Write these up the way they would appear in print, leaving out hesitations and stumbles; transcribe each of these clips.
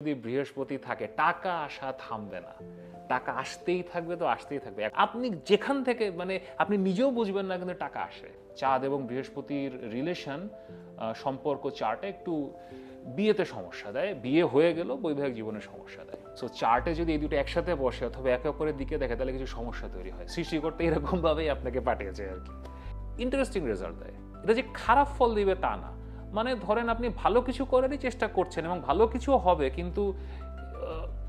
যদি বৃহস্পতি থাকে টাকা আসা থামবে না, টাকা আসতেই থাকবে, তো আসতেই থাকবে। আপনি যেখান থেকে মানে আপনি নিজেও বুঝবেন না, কিন্তু টাকা আসে। চাঁদ এবং বৃহস্পতির রিলেশন সম্পর্ক চার্টে একটু বিয়েতে সমস্যা দেয়, বিয়ে হয়ে গেল বৈবাহিক জীবনে সমস্যা দেয়। সো চার্টে যদি এই দুটো একসাথে বসে অথবা একে অপরের দিকে দেখে, তাহলে কিছু সমস্যা তৈরি হয়। সৃষ্টিকর্তা এরকম ভাবেই আপনাকে পাঠিয়েছে আর কি। ইন্টারেস্টিং রেজাল্ট দেয়। এটা যে খারাপ ফল দিবে তা না। মানে ধরেন আপনি ভালো কিছু করারই চেষ্টা করছেন এবং ভালো কিছু হবে, কিন্তু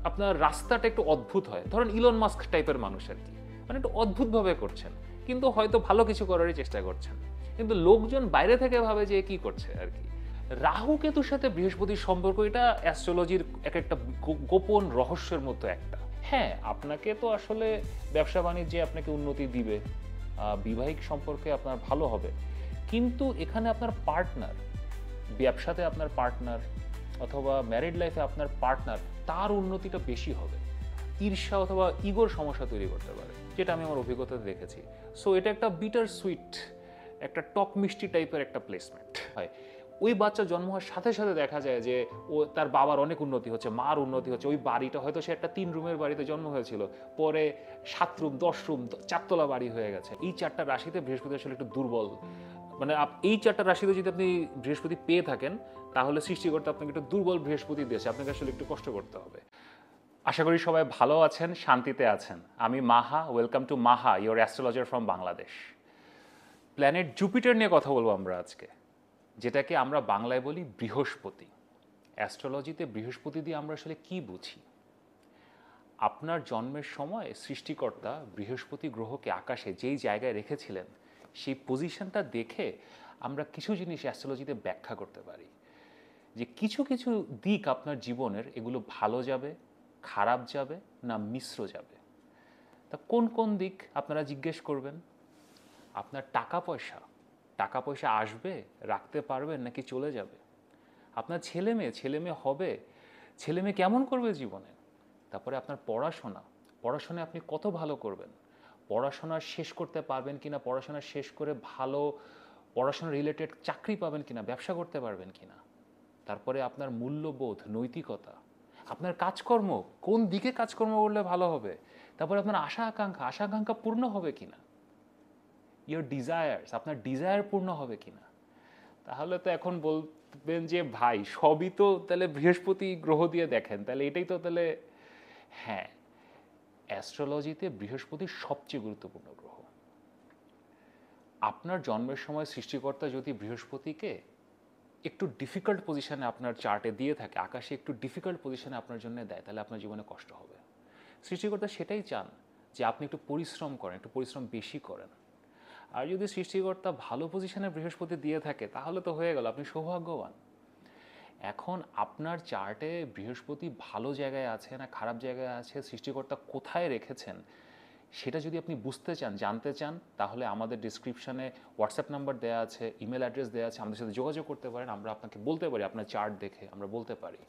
আপনার রাস্তাটা একটু অদ্ভুত হয়। ধরেন ইলন মাস্ক টাইপের মানুষ আর কি, মানে একটু অদ্ভুতভাবে করছেন, কিন্তু হয়তো ভালো কিছু করারই চেষ্টা করছেন, কিন্তু লোকজন বাইরে থেকে ভাবে যে কি করছে আর কি। রাহু কেতুর সাথে বৃহস্পতির সম্পর্ক, এটা অ্যাস্ট্রোলজির এক একটা গোপন রহস্যের মতো একটা। হ্যাঁ, আপনাকে তো আসলে ব্যবসা বাণিজ্যে আপনাকে উন্নতি দিবে, বৈবাহিক সম্পর্কে আপনার ভালো হবে, কিন্তু এখানে আপনার পার্টনার, ব্যবসাতে আপনার পার্টনার অথবা ম্যারিড লাইফে আপনার পার্টনার, তার উন্নতিটা বেশি হবে। ঈর্ষা অথবা ইগোর সমস্যা তৈরি করতে পারে, যেটা আমি আমার অভিজ্ঞতাতে দেখেছি। সো এটা একটা বিটার সুইট, একটা টক মিষ্টি টাইপের একটা প্লেসমেন্ট হয়। ওই বাচ্চা জন্ম হওয়ার সাথে সাথে দেখা যায় যে ও তার বাবার অনেক উন্নতি হচ্ছে, মার উন্নতি হচ্ছে। ওই বাড়িটা হয়তো সে একটা 3 রুমের বাড়িতে জন্ম হয়েছিল, পরে 7 রুম 10 রুম 4 তলা বাড়ি হয়ে গেছে। এই 4টা রাশিতে বৃহস্পতি আসলে একটু দুর্বল। মানে এই 4টা রাশিতে যদি আপনি বৃহস্পতি পেয়ে থাকেন, তাহলে সৃষ্টিকর্তা আপনাকে একটু দুর্বল বৃহস্পতি দিয়েছে, আপনাকে আসলে একটু কষ্ট করতে হবে। আশা করি সবাই ভালো আছেন, শান্তিতে আছেন। আমি Maha, welcome to Maha, your astrologer from Bangladesh. Planet Jupiter নিয়ে কথা বলবো আমরা আজকে, যেটাকে আমরা বাংলায় বলি বৃহস্পতি। অ্যাস্ট্রোলজিতে বৃহস্পতি দিয়ে আমরা আসলে কি বুঝি? আপনার জন্মের সময় সৃষ্টিকর্তা বৃহস্পতি গ্রহকে আকাশে যেই জায়গায় রেখেছিলেন, সেই পজিশনটা দেখে আমরা কিছু জিনিস অ্যাস্ট্রোলজিতে ব্যাখ্যা করতে পারি, যে কিছু কিছু দিক আপনার জীবনের, এগুলো ভালো যাবে, খারাপ যাবে, না মিশ্র যাবে। তা কোন কোন দিক আপনারা জিজ্ঞেস করবেন? আপনার টাকা পয়সা, টাকা পয়সা আসবে, রাখতে পারবেন নাকি চলে যাবে? আপনার ছেলে মেয়ে হবে, ছেলে মেয়ে কেমন করবে জীবনে? তারপরে আপনার পড়াশোনা, পড়াশোনায় আপনি কত ভালো করবেন, পড়াশোনা শেষ করতে পারবেন কিনা, পড়াশোনা শেষ করে ভালো পড়াশোনা রিলেটেড চাকরি পাবেন কিনা, ব্যবসা করতে পারবেন কিনা। তারপরে আপনার মূল্যবোধ, নৈতিকতা, আপনার কাজকর্ম, কোন দিকে কাজকর্ম করলে ভালো হবে। তারপরে আপনার আশা আকাঙ্ক্ষা পূর্ণ হবে কিনা, ইয়োর ডিজায়ার্স, আপনার ডিজায়ার পূর্ণ হবে কিনা। তাহলে তো এখন বলবেন যে ভাই সবই তো তাহলে বৃহস্পতি গ্রহ দিয়ে দেখেন, তাহলে এটাই তো তাহলে। হ্যাঁ, অ্যাস্ট্রোলজিতে বৃহস্পতি সবচেয়ে গুরুত্বপূর্ণ গ্রহ। আপনার জন্মের সময় সৃষ্টিকর্তা যদি বৃহস্পতিকে একটু ডিফিকাল্ট পজিশনে আপনার চার্টে দিয়ে থাকে, আকাশে একটু ডিফিকাল্ট পজিশনে আপনার জন্য দেয়, তাহলে আপনার জীবনে কষ্ট হবে। সৃষ্টিকর্তা সেটাই চান, যে আপনি একটু পরিশ্রম করেন, একটু পরিশ্রম বেশি করেন। আর যদি সৃষ্টিকর্তা ভালো পজিশনে বৃহস্পতি দিয়ে থাকে, তাহলে তো হয়ে গেল, আপনি সৌভাগ্যবান। এখন আপনার চার্টে বৃহস্পতি ভালো জায়গায় আছে না খারাপ জায়গায় আছে, সৃষ্টিকর্তা কোথায় রেখেছেন, সেটা যদি আপনি বুঝতে চান, জানতে চান, তাহলে আমাদের ডিসক্রিপশনে হোয়াটসঅ্যাপ নাম্বার দেওয়া আছে, ইমেল অ্যাড্রেস দেওয়া আছে, আমাদের সাথে যোগাযোগ করতে পারেন। আমরা আপনাকে বলতে পারি, আপনার চার্ট দেখে আমরা বলতে পারি।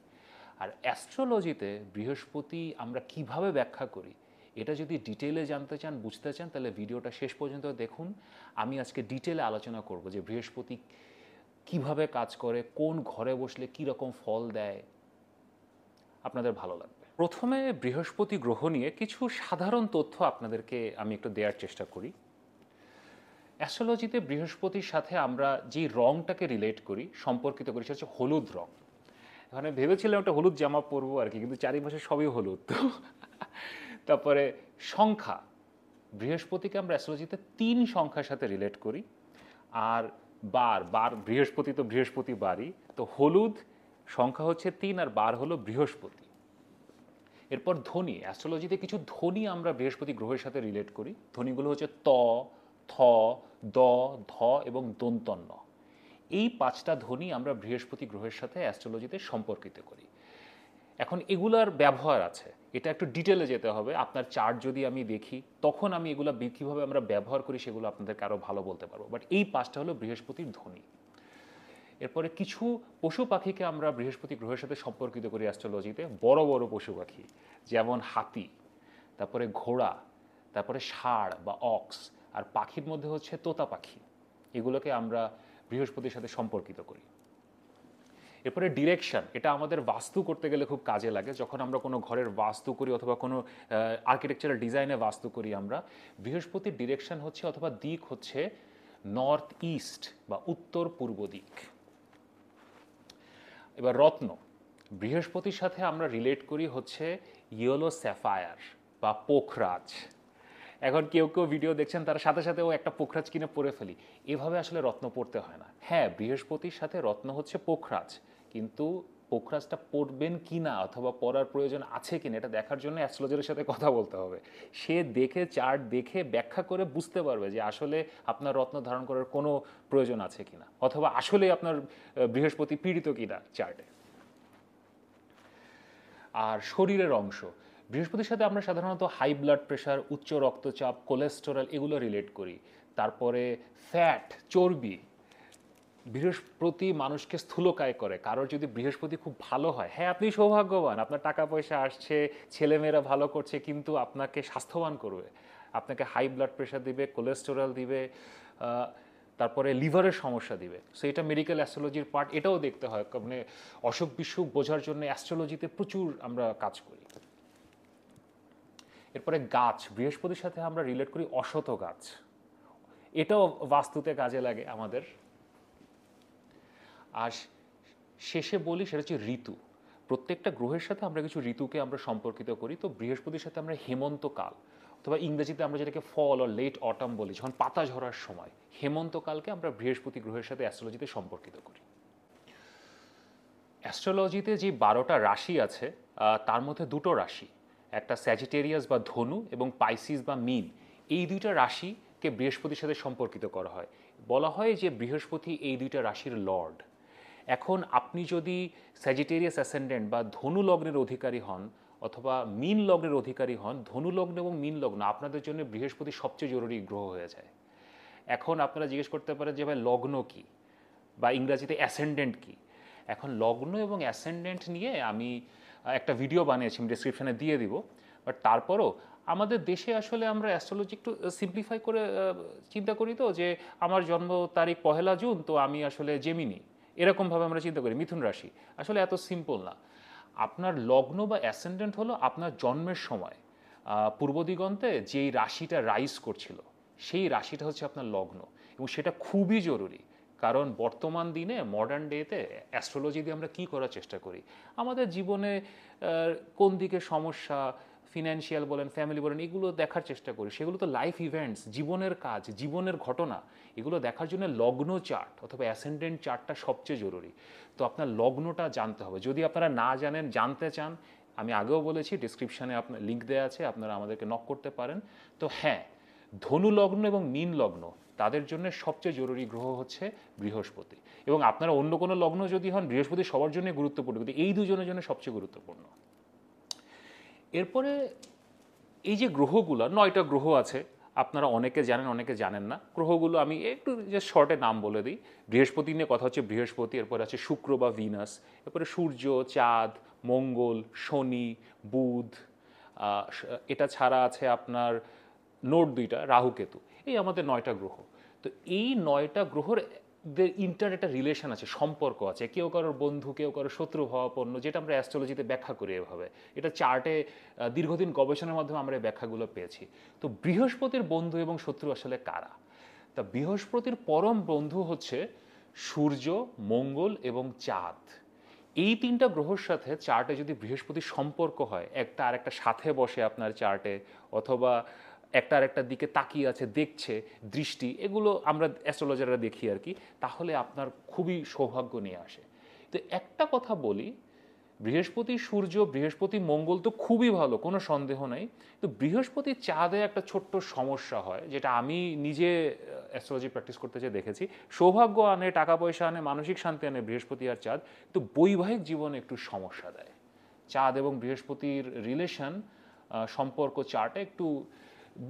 আর অ্যাস্ট্রোলজিতে বৃহস্পতি আমরা কিভাবে ব্যাখ্যা করি, এটা যদি ডিটেলে জানতে চান, বুঝতে চান, তাহলে ভিডিওটা শেষ পর্যন্ত দেখুন। আমি আজকে ডিটেলে আলোচনা করব যে বৃহস্পতি কিভাবে কাজ করে, কোন ঘরে বসলে কী রকম ফল দেয়, আপনাদের ভালো লাগবে। প্রথমে বৃহস্পতি গ্রহ নিয়ে কিছু সাধারণ তথ্য আপনাদেরকে আমি একটু দেওয়ার চেষ্টা করি। অ্যাস্ট্রোলজিতে বৃহস্পতির সাথে আমরা যে রংটাকে রিলেট করি, সম্পর্কিত করি, সেটা হচ্ছে হলুদ রং। মানে ভেবেছিলাম একটা হলুদ জামা পরবো আর কি, কিন্তু চারিপাশে সবই হলুদ। তো তারপরে সংখ্যা, বৃহস্পতিকে আমরা অ্যাস্ট্রোলজিতে 3 সংখ্যার সাথে রিলেট করি। আর বার, বার বৃহস্পতি তো বৃহস্পতি বারই, তো হলুদ সংখ্যা হচ্ছে 3 আর বার হলো বৃহস্পতি। এরপর ধ্বনি, অ্যাস্ট্রোলজিতে কিছু ধ্বনি আমরা বৃহস্পতি গ্রহের সাথে রিলেট করি। ধ্বনিগুলো হচ্ছে ত, থ, দ, ধ এবং দন্তন্য। এই 5টা ধ্বনি আমরা বৃহস্পতি গ্রহের সাথে অ্যাস্ট্রোলজিতে সম্পর্কিত করি। এখন এগুলার ব্যবহার আছে, এটা একটু ডিটেলে যেতে হবে। আপনার চার্ট যদি আমি দেখি, তখন আমি এগুলো কীভাবে আমরা ব্যবহার করি সেগুলো আপনাদেরকে আরও ভালো বলতে পারবো। বাট এই 5টা হলো বৃহস্পতির ধ্বনি। এরপরে কিছু পশু পাখিকে আমরা বৃহস্পতি গ্রহের সাথে সম্পর্কিত করি অ্যাস্ট্রোলজিতে, বড় বড় পশু পাখি, যেমন হাতি, তারপরে ঘোড়া, তারপরে ষাঁড় বা অক্স, আর পাখির মধ্যে হচ্ছে তোতা পাখি। এগুলোকে আমরা বৃহস্পতির সাথে সম্পর্কিত করি। এরপরে ডিরেকশন, এটা আমাদের বাস্তু করতে গেলে খুব কাজে লাগে। যখন আমরা কোনো ঘরের বাস্তু করি অথবা কোনো আর্কিটেকচারাল ডিজাইনে বাস্তু করি আমরা, বৃহস্পতির ডিরেকশন হচ্ছে অথবা দিক হচ্ছে নর্থ ইস্ট বা উত্তর পূর্ব দিক। এবার রত্ন, বৃহস্পতির সাথে আমরা রিলেট করি হচ্ছে ইয়েলো স্যাফায়ার বা পোখরাজ। এখন কেউ কেউ ভিডিও দেখছেন তার সাথে সাথে ও একটা পোখরাজ কিনে পরে ফেলি, এভাবে আসলে রত্ন পড়তে হয় না। হ্যাঁ, বৃহস্পতির সাথে রত্ন হচ্ছে পোখরাজ, কিন্তু পোখরাজটা পড়বেন কি না অথবা পড়ার প্রয়োজন আছে কিনা এটা দেখার জন্য অ্যাস্ট্রোলজারের সাথে কথা বলতে হবে। সে দেখে চার্ট দেখে ব্যাখ্যা করে বুঝতে পারবে যে আসলে আপনার রত্ন ধারণ করার কোনো প্রয়োজন আছে কিনা, অথবা আসলে আপনার বৃহস্পতি পীড়িত কিনা চার্টে। আর শরীরের অংশ, বৃহস্পতির সাথে আমরা সাধারণত হাই ব্লাড প্রেশার, উচ্চ রক্তচাপ, কোলেস্টেরল এগুলো রিলেট করি। তারপরে ফ্যাট, চর্বি। বৃহস্পতি মানুষকে স্থূলকায় করে। কারোর যদি বৃহস্পতি খুব ভালো হয়, হ্যাঁ আপনি সৌভাগ্যবান, আপনার টাকা পয়সা আসছে, ছেলেমেয়েরা ভালো করছে, কিন্তু আপনাকে স্বাস্থ্যবান করবে, আপনাকে হাই ব্লাড প্রেশার দিবে, কোলেস্টেরল দিবে, তারপরে লিভারের সমস্যা দিবে। সো এটা মেডিকেল অ্যাস্ট্রোলজির পার্ট, এটাও দেখতে হয়। মানে অসুখ বিসুখ বোঝার জন্য অ্যাস্ট্রোলজিতে প্রচুর আমরা কাজ করি। এরপরে গাছ, বৃহস্পতির সাথে আমরা রিলেট করি অশত গাছ, এটাও বাস্তুতে কাজে লাগে আমাদের। আর শেষে বলি সেটা হচ্ছে ঋতু। প্রত্যেকটা গ্রহের সাথে আমরা কিছু ঋতুকে আমরা সম্পর্কিত করি। তো বৃহস্পতির সাথে আমরা হেমন্তকাল, অথবা ইংরেজিতে আমরা যেটাকে ফল ও লেট অটাম বলি, যখন পাতা ঝরার সময়, হেমন্তকালকে আমরা বৃহস্পতি গ্রহের সাথে অ্যাস্ট্রোলজিতে সম্পর্কিত করি। অ্যাস্ট্রোলজিতে যে 12টা রাশি আছে তার মধ্যে দুটো রাশি, একটা স্যাজিটেরিয়াস বা ধনু এবং পাইসিস বা মীন, এই দুইটা রাশিকে বৃহস্পতির সাথে সম্পর্কিত করা হয়। বলা হয় যে বৃহস্পতি এই দুইটা রাশির লর্ড। এখন আপনি যদি স্যাজিটেরিয়াস অ্যাসেন্ডেন্ট বা ধনু লগ্নের অধিকারী হন অথবা মীন লগ্নের অধিকারী হন, ধনু লগ্ন এবং মীন লগ্ন আপনাদের জন্য বৃহস্পতি সবচেয়ে জরুরি গ্রহ হয়ে যায়। এখন আপনারা জিজ্ঞেস করতে পারেন যে ভাই লগ্ন কি বা ইংরাজিতে অ্যাসেন্ডেন্ট কি। এখন লগ্ন এবং অ্যাসেন্ডেন্ট নিয়ে আমি একটা ভিডিও বানিয়েছি, আমি ডেসক্রিপশানে দিয়ে দিব। বাট তারপরও আমাদের দেশে আসলে আমরা অ্যাস্ট্রোলজি একটু সিম্পলিফাই করে চিন্তা করি, তো যে আমার জন্ম তারিখ 1 জুন, তো আমি আসলে জেমিনি, এরকমভাবে আমরা চিন্তা করি, মিথুন রাশি। আসলে এত সিম্পল না। আপনার লগ্ন বা অ্যাসেন্ডেন্ট হলো আপনার জন্মের সময় পূর্ব দিগন্তে যেই রাশিটা রাইজ করছিল, সেই রাশিটা হচ্ছে আপনার লগ্ন, এবং সেটা খুবই জরুরি। কারণ বর্তমান দিনে মডার্ন ডেতে অ্যাস্ট্রোলজি দিয়ে আমরা কী করার চেষ্টা করি, আমাদের জীবনে কোন দিকে সমস্যা, ফিনান্সিয়াল বলেন, ফ্যামিলি বলেন, এগুলো দেখার চেষ্টা করি। সেগুলো তো লাইফ ইভেন্টস, জীবনের কাজ, জীবনের ঘটনা, এগুলো দেখার জন্য লগ্ন চার্ট অথবা অ্যাসেন্ডেন্ট চার্টটা সবচেয়ে জরুরি। তো আপনার লগ্নটা জানতে হবে। যদি আপনারা না জানেন, জানতে চান, আমি আগেও বলেছি ডিসক্রিপশানে আপনার লিঙ্ক দেওয়া আছে, আপনারা আমাদেরকে নক করতে পারেন। তো হ্যাঁ, ধনু লগ্ন এবং মীন লগ্ন তাদের জন্য সবচেয়ে জরুরি গ্রহ হচ্ছে বৃহস্পতি। এবং আপনারা অন্য কোনো লগ্ন যদি হন, বৃহস্পতি সবার জন্য গুরুত্বপূর্ণ, কিন্তু এই দুজনের জন্য সবচেয়ে গুরুত্বপূর্ণ। এরপরে এই যে গ্রহগুলো, 9টা গ্রহ আছে, আপনারা অনেকে জানেন অনেকে জানেন না। গ্রহগুলো আমি একটু যে শর্টে নাম বলে দিই। বৃহস্পতি নিয়ে কথা হচ্ছে বৃহস্পতি, এরপরে আছে শুক্র বা ভিনাস, এরপরে সূর্য, চাঁদ, মঙ্গল, শনি, বুধ, এটা ছাড়া আছে আপনার নোট 2টা, রাহু কেতু। এই আমাদের 9টা গ্রহ। তো এই 9টা গ্রহর ইন্টার একটা রিলেশন আছে, সম্পর্ক আছে। কেউ কারোর বন্ধু, কেউ কারোর শত্রু ভাবাপন্ন, যেটা আমরা অ্যাস্ট্রোলজিতে ব্যাখ্যা করি এভাবে। এটা চার্টে দীর্ঘদিন গবেষণার মাধ্যমে আমরা এই ব্যাখ্যাগুলো পেয়েছি। তো বৃহস্পতির বন্ধু এবং শত্রু আসলে কারা? তা বৃহস্পতির পরম বন্ধু হচ্ছে সূর্য, মঙ্গল এবং চাঁদ। এই 3টা গ্রহর সাথে চার্টে যদি বৃহস্পতির সম্পর্ক হয়, একটা আর একটা সাথে বসে আপনার চার্টে, অথবা একটা আর একটা দিকে তাকিয়ে আছে, দেখছে, দৃষ্টি, এগুলো আমরা অ্যাস্ট্রোলজাররা দেখি আর কি, তাহলে আপনার খুবই সৌভাগ্য নিয়ে আসে। তো একটা কথা বলি, বৃহস্পতি, সূর্য, বৃহস্পতি, মঙ্গল তো খুবই ভালো, কোনো সন্দেহ নাই। তো বৃহস্পতি চাঁদে একটা ছোট্ট সমস্যা হয়, যেটা আমি নিজে অ্যাস্ট্রোলজি প্র্যাকটিস করতে যেয়ে দেখেছি। সৌভাগ্য আনে, টাকা পয়সা আনে, মানসিক শান্তি আনে বৃহস্পতি আর চাঁদ, তো বৈবাহিক জীবনে একটু সমস্যা দেয়। চাঁদ এবং বৃহস্পতির রিলেশন, সম্পর্ক চার্টে একটু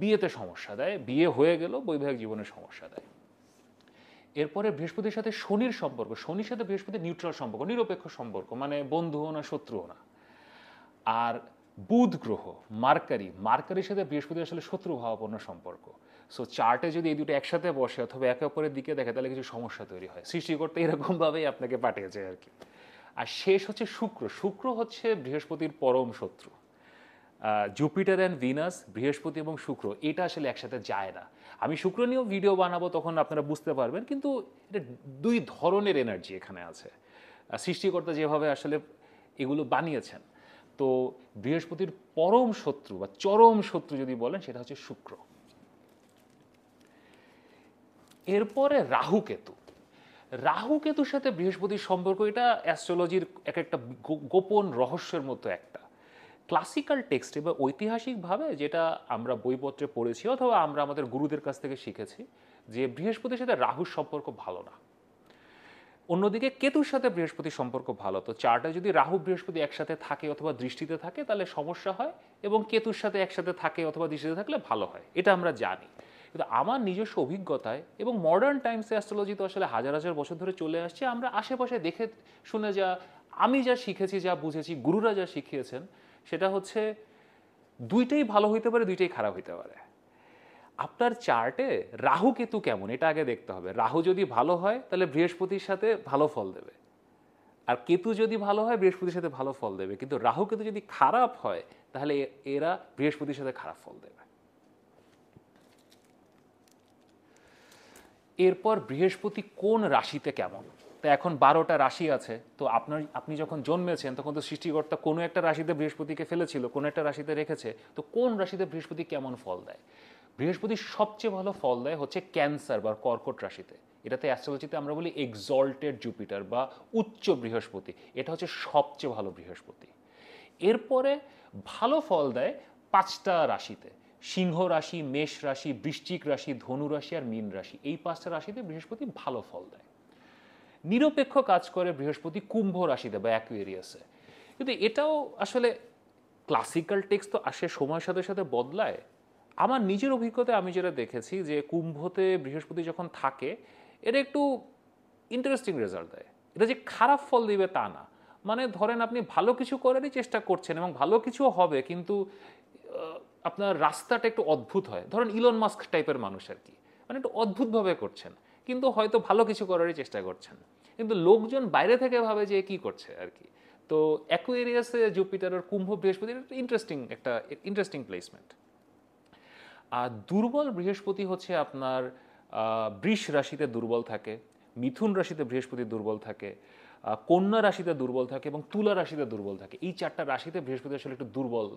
বিয়েতে সমস্যা দেয়, বিয়ে হয়ে গেল বৈবাহিক জীবনে সমস্যা দেয়। এরপরে বৃহস্পতির সাথে শনির সম্পর্ক, শনির সাথে বৃহস্পতির নিউট্রাল সম্পর্ক, নিরপেক্ষ সম্পর্ক, মানে বন্ধুও না শত্রুও না। আর বুধ গ্রহ, মার্কারির সাথে বৃহস্পতির আসলে শত্রু ভাবাপন্ন সম্পর্ক। সো চার্টে যদি এই দুটো একসাথে বসে অথবা একে অপরের দিকে দেখে, তাহলে কিছু সমস্যা তৈরি হয়। সৃষ্টিকর্তা এরকমভাবেই আপনাকে পাঠিয়েছে আর কি। আর শেষ হচ্ছে শুক্র। শুক্র হচ্ছে বৃহস্পতির পরম শত্রু। জুপিটার অ্যান্ড ভিনাস, বৃহস্পতি এবং শুক্র, এটা আসলে একসাথে যায় না। আমি শুক্র নিয়েও ভিডিও বানাবো, তখন আপনারা বুঝতে পারবেন। কিন্তু এটা দুই ধরনের এনার্জি এখানে আছে। সৃষ্টিকর্তা যেভাবে আসলে এগুলো বানিয়েছেন। তো বৃহস্পতির পরম শত্রু বা চরম শত্রু যদি বলেন, সেটা হচ্ছে শুক্র। এরপরে রাহু কেতু। রাহু কেতুর সাথে বৃহস্পতির সম্পর্ক, এটা অ্যাস্ট্রোলজির একটা গোপন রহস্যের মতো একটা। ক্লাসিক্যাল টেক্সটে বা ঐতিহাসিকভাবে যেটা আমরা বইপত্রে পড়েছি অথবা আমরা আমাদের গুরুদের কাছ থেকে শিখেছি, যে বৃহস্পতির সাথে রাহুর সম্পর্ক ভালো না। অন্যদিকে কেতুর সাথে বৃহস্পতির সম্পর্ক ভালো। তো চার্টে যদি রাহু বৃহস্পতি একসাথে থাকে অথবা দৃষ্টিতে থাকে, তাহলে সমস্যা হয়, এবং কেতুর সাথে একসাথে থাকে অথবা দৃষ্টিতে থাকলে ভালো হয়, এটা আমরা জানি। কিন্তু আমার নিজস্ব অভিজ্ঞতায় এবং মডার্ন টাইমসে অ্যাস্ট্রোলজি তো আসলে হাজার হাজার বছর ধরে চলে আসছে, আমরা আশেপাশে দেখে শুনে আমি যা শিখেছি, যা বুঝেছি, গুরুরা যা শিখিয়েছেন, সেটা হচ্ছে দুইটাই ভালো হইতে পারে, দুইটাই খারাপ হইতে পারে। আপনার চার্টে রাহু কেতু কেমন, এটা আগে দেখতে হবে। রাহু যদি ভালো হয়, তাহলে বৃহস্পতির সাথে ভালো ফল দেবে। আর কেতু যদি ভালো হয়, বৃহস্পতির সাথে ভালো ফল দেবে। কিন্তু রাহু কেতু যদি খারাপ হয়, তাহলে এরা বৃহস্পতির সাথে খারাপ ফল দেবে। এরপর বৃহস্পতি কোন রাশিতে কেমন। তো এখন 12টা রাশি আছে। তো আপনি যখন জন্মেছেন, তখন তো সৃষ্টিকর্তা কোনো একটা রাশিতে বৃহস্পতিকে ফেলেছিল, কোনো একটা রাশিতে রেখেছে। তো কোন রাশিতে বৃহস্পতি কেমন ফল দেয়? বৃহস্পতি সবচেয়ে ভালো ফল দেয় হচ্ছে ক্যান্সার বা কর্কট রাশিতে। এটাতে অ্যাস্ট্রোলজিতে আমরা বলি এক্সল্টেড জুপিটার বা উচ্চ বৃহস্পতি। এটা হচ্ছে সবচেয়ে ভালো বৃহস্পতি। এরপরে ভালো ফল দেয় 5টা রাশিতে: সিংহ রাশি, মেষ রাশি, বৃশ্চিক রাশি, ধনু রাশি আর মীন রাশি। এই 5টা রাশিতে বৃহস্পতি ভালো ফল দেয়। নিরপেক্ষ কাজ করে বৃহস্পতি কুম্ভ রাশিতে বা অ্যাকুয়ারিয়াসে। কিন্তু এটাও আসলে ক্লাসিক্যাল টেক্সট তো আসে, সময়ের সাথে সাথে বদলায়। আমার নিজের অভিজ্ঞতায় আমি যেটা দেখেছি, যে কুম্ভতে বৃহস্পতি যখন থাকে, এটা একটু ইন্টারেস্টিং রেজাল্ট দেয়। এটা যে খারাপ ফল দিবে তা না। মানে ধরেন আপনি ভালো কিছু করারই চেষ্টা করছেন এবং ভালো কিছুও হবে, কিন্তু আপনার রাস্তাটা একটু অদ্ভুত হয়। ধরেন ইলন মাস্ক টাইপের মানুষ আর কি, মানে একটু অদ্ভুতভাবে করছেন, কিন্তু হয়তো ভালো কিছু করারই চেষ্টা করছেন, কিন্তু লোকজন বাইরে থেকে ভাবে যে কি করছে আর কি। তো অ্যাকুয়ারিয়াসে জুপিটার আর কুম্ভ বৃহস্পতি একটা ইন্টারেস্টিং প্লেসমেন্ট। আর দুর্বল বৃহস্পতি হচ্ছে আপনার বৃষ রাশিতে দুর্বল থাকে, মিথুন রাশিতে বৃহস্পতি দুর্বল থাকে, কন্যা রাশিতে দুর্বল থাকে এবং তুলা রাশিতে দুর্বল থাকে। এই 4টা রাশিতে বৃহস্পতি আসলে একটু দুর্বল।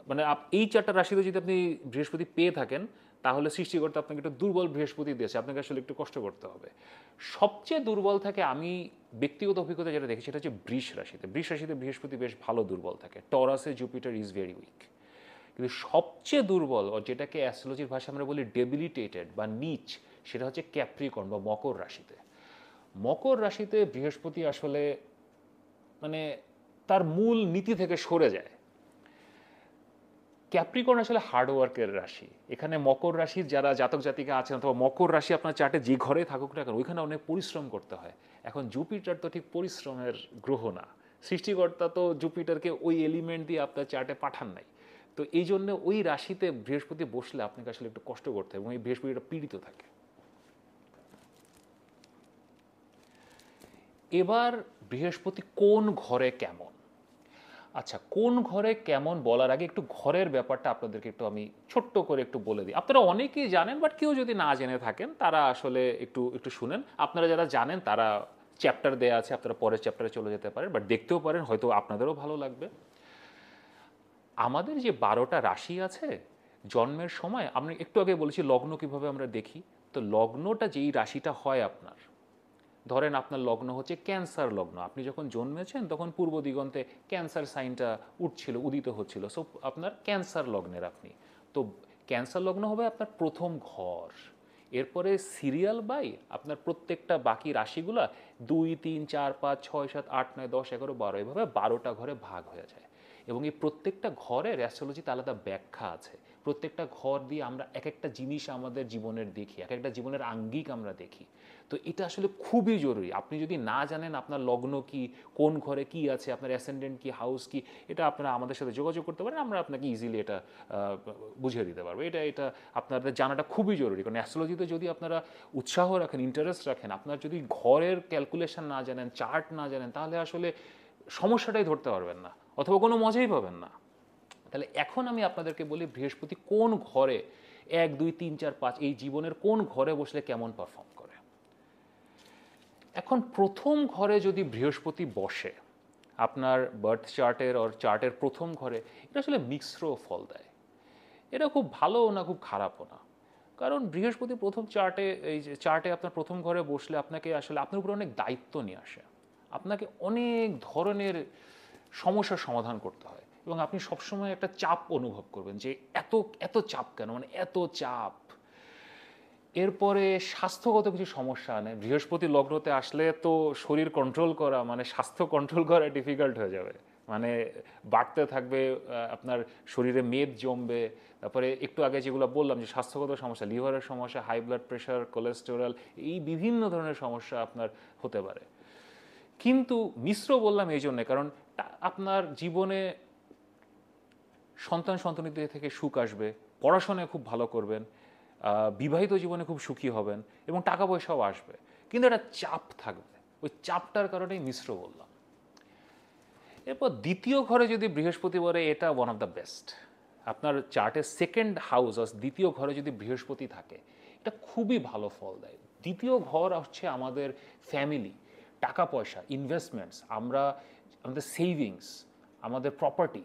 মানে এই 4টা রাশিতে যদি আপনি বৃহস্পতি পেয়ে থাকেন, তাহলে সৃষ্টিকর্তা আপনাকে একটু দুর্বল বৃহস্পতি দিয়েছে, আপনাকে আসলে একটু কষ্ট করতে হবে। সবচেয়ে দুর্বল থাকে, আমি ব্যক্তিগত অভিজ্ঞতা যেটা দেখি, সেটা হচ্ছে বৃষ রাশিতে। বৃষ রাশিতে বৃহস্পতি বেশ ভালো দুর্বল থাকে। টরাসে জুপিটার ইজ ভেরি উইক। কিন্তু সবচেয়ে দুর্বল, যেটাকে অ্যাস্ট্রোলজির ভাষায় আমরা বলি ডেবিলিটেটেড বা নিচ, সেটা হচ্ছে ক্যাপ্রিকর্ন বা মকর রাশিতে। মকর রাশিতে বৃহস্পতি আসলে মানে তার মূল নীতি থেকে সরে যায়। ক্যাপ্রিকর্ন আসলে হার্ডওয়ার্কের রাশি। এখানে মকর রাশির যারা জাতক জাতিকা আছেন, অথবা মকর রাশি আপনার চার্টে যে ঘরে থাকুক না কেন, ওইখানে অনেক পরিশ্রম করতে হয়। এখন জুপিটার তো ঠিক পরিশ্রমের গ্রহ না। সৃষ্টিকর্তা তো জুপিটারকে ওই এলিমেন্ট দিয়ে আপনার চার্টে পাঠান নাই। তো এই জন্য ওই রাশিতে বৃহস্পতি বসলে আপনাকে আসলে একটু কষ্ট করতে হয় এবং এই বৃহস্পতিটা পীড়িত থাকে। এবার বৃহস্পতি কোন ঘরে কেমন। আচ্ছা, কোন ঘরে কেমন বলার আগে একটু ঘরের ব্যাপারটা আপনাদেরকে একটু আমি ছোট্ট করে একটু বলে দিই। আপনারা অনেকেই জানেন, বাট কেউ যদি না জেনে থাকেন, তারা আসলে একটু একটু শুনেন। আপনারা যারা জানেন, তারা চ্যাপ্টার দেয়া আছে, আপনারা পরের চ্যাপ্টারে চলে যেতে পারেন, বাট দেখতেও পারেন, হয়তো আপনাদেরও ভালো লাগবে। আমাদের যে 12টা রাশি আছে, জন্মের সময় আমি একটু আগে বলেছি লগ্ন কিভাবে আমরা দেখি। তো লগ্নটা যেই রাশিটা হয় আপনার, ধরেন আপনার লগ্ন হচ্ছে ক্যান্সার লগ্ন, আপনি যখন জন্মেছেন তখন পূর্ব দিগন্তে ক্যান্সার সাইনটা উঠছিল, উদিত হচ্ছিল, সো আপনার ক্যান্সার লগ্নের আপনি। তো ক্যান্সার লগ্ন হবে আপনার প্রথম ঘর। এরপরে সিরিয়াল বাই আপনার প্রত্যেকটা বাকি রাশিগুলা 2, 3, 4, 5, 6, 7, 8, 9, 10, 11, 12, এভাবে 12টা ঘরে ভাগ হয়ে যায়। এবং এই প্রত্যেকটা ঘরের অ্যাস্ট্রোলজিতে আলাদা ব্যাখ্যা আছে। প্রত্যেকটা ঘর দিয়ে আমরা এক একটা জিনিস আমাদের জীবনের দেখি, এক একটা জীবনের আঙ্গিক আমরা দেখি। তো এটা আসলে খুবই জরুরি। আপনি যদি না জানেন আপনার লগ্ন কি, কোন ঘরে কি আছে, আপনার অ্যাসেন্ডেন্ট কি, হাউস কি, এটা আপনারা আমাদের সাথে যোগাযোগ করতে পারেন, আমরা আপনাকে ইজিলি এটা বুঝিয়ে দিতে পারবো। এটা আপনাদের জানাটা খুবই জরুরি, কারণ অ্যাস্ট্রোলজিতে যদি আপনারা উৎসাহ রাখেন, ইন্টারেস্ট রাখেন, আপনার যদি ঘরের ক্যালকুলেশন না জানেন, চার্ট না জানেন, তাহলে আসলে সমস্যাটাই ধরতে পারবেন না, অথবা কোনো মজাই পাবেন না। তাহলে এখন আমি আপনাদেরকে বলি বৃহস্পতি কোন ঘরে, 1 2 3 4 5 এই জীবনের কোন ঘরে বসলে কেমন পারফর্ম করে। এখন প্রথম ঘরে যদি বৃহস্পতি বসে আপনার বার্থ চার্টের ওর চার্টের প্রথম ঘরে, এটা আসলে মিশ্র ফল দেয়। এটা খুব ভালোও না, খুব খারাপও না। কারণ বৃহস্পতি প্রথম চার্টে, এই যে চার্টে আপনার প্রথম ঘরে বসলে আপনাকে আসলে আপনার উপরে অনেক দায়িত্ব নিয়ে আসে। আপনাকে অনেক ধরনের সমস্যার সমাধান করতে হয় এবং আপনি সবসময় একটা চাপ অনুভব করবেন যে এত এত চাপ কেন, মানে এত চাপ। এরপরে স্বাস্থ্যগত কিছু সমস্যা আনে। বৃহস্পতি লগ্নতে আসলে তো শরীর কন্ট্রোল করা, মানে স্বাস্থ্য কন্ট্রোল করা ডিফিকাল্ট হয়ে যাবে। মানে বাড়তে থাকবে, আপনার শরীরে মেদ জমবে। তারপরে একটু আগে যেগুলো বললাম যে স্বাস্থ্যগত সমস্যা, লিভারের সমস্যা, হাই ব্লাড প্রেশার, কোলেস্টেরল, এই বিভিন্ন ধরনের সমস্যা আপনার হতে পারে। কিন্তু মিশ্র বললাম এই জন্যে, কারণ আপনার জীবনে সন্তান সন্ততি থেকে সুখ আসবে, পড়াশোনায় খুব ভালো করবেন, বিবাহিত জীবনে খুব সুখী হবেন এবং টাকা পয়সাও আসবে। কিন্তু একটা চাপ থাকবে, ওই চাপটার কারণেই মিশ্র বললাম। এরপর দ্বিতীয় ঘরে যদি বৃহস্পতি বলে, এটা ওয়ান অফ দ্য বেস্ট। আপনার চার্টের সেকেন্ড হাউস, দ্বিতীয় ঘরে যদি বৃহস্পতি থাকে, এটা খুবই ভালো ফল দেয়। দ্বিতীয় ঘর হচ্ছে আমাদের ফ্যামিলি, টাকা পয়সা, ইনভেস্টমেন্টস, আমাদের সেভিংস, আমাদের প্রপার্টি,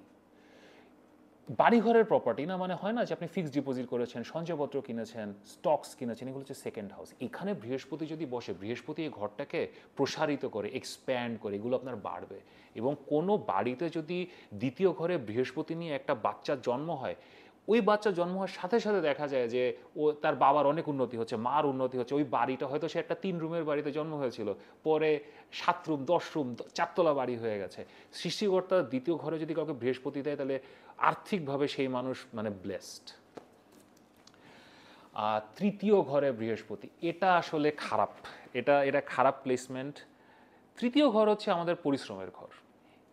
বাড়িঘরের প্রপার্টি না, মানে হয় না যে আপনি ফিক্সড ডিপোজিট করেছেন, সঞ্চয়পত্র কিনেছেন, স্টকস কিনেছেন, এগুলো হচ্ছে সেকেন্ড হাউস। এখানে বৃহস্পতি যদি বসে, বৃহস্পতি এই ঘরটাকে প্রসারিত করে, এক্সপ্যান্ড করে, এগুলো আপনার বাড়বে। এবং কোনো বাড়িতে যদি দ্বিতীয় ঘরে বৃহস্পতি নিয়ে একটা বাচ্চার জন্ম হয়, ওই বাচ্চা জন্ম হওয়ার সাথে সাথে দেখা যায় যে তার বাবার অনেক উন্নতি হচ্ছে, মার উন্নতি হচ্ছে। ওই বাড়িটা হয়তো সে একটা 3 রুমের বাড়িতে জন্ম হয়েছিল, পরে 7 রুম, 10 রুম, 4 তলা বাড়ি হয়ে গেছে। সৃষ্টিকর্তা দ্বিতীয় ঘরে যদি কাউকে বৃহস্পতি দেয়, তাহলে আর্থিকভাবে সেই মানুষ মানে ব্লেসড। তৃতীয় ঘরে বৃহস্পতি, এটা আসলে খারাপ, এটা খারাপ প্লেসমেন্ট। তৃতীয় ঘর হচ্ছে আমাদের পরিশ্রমের ঘর।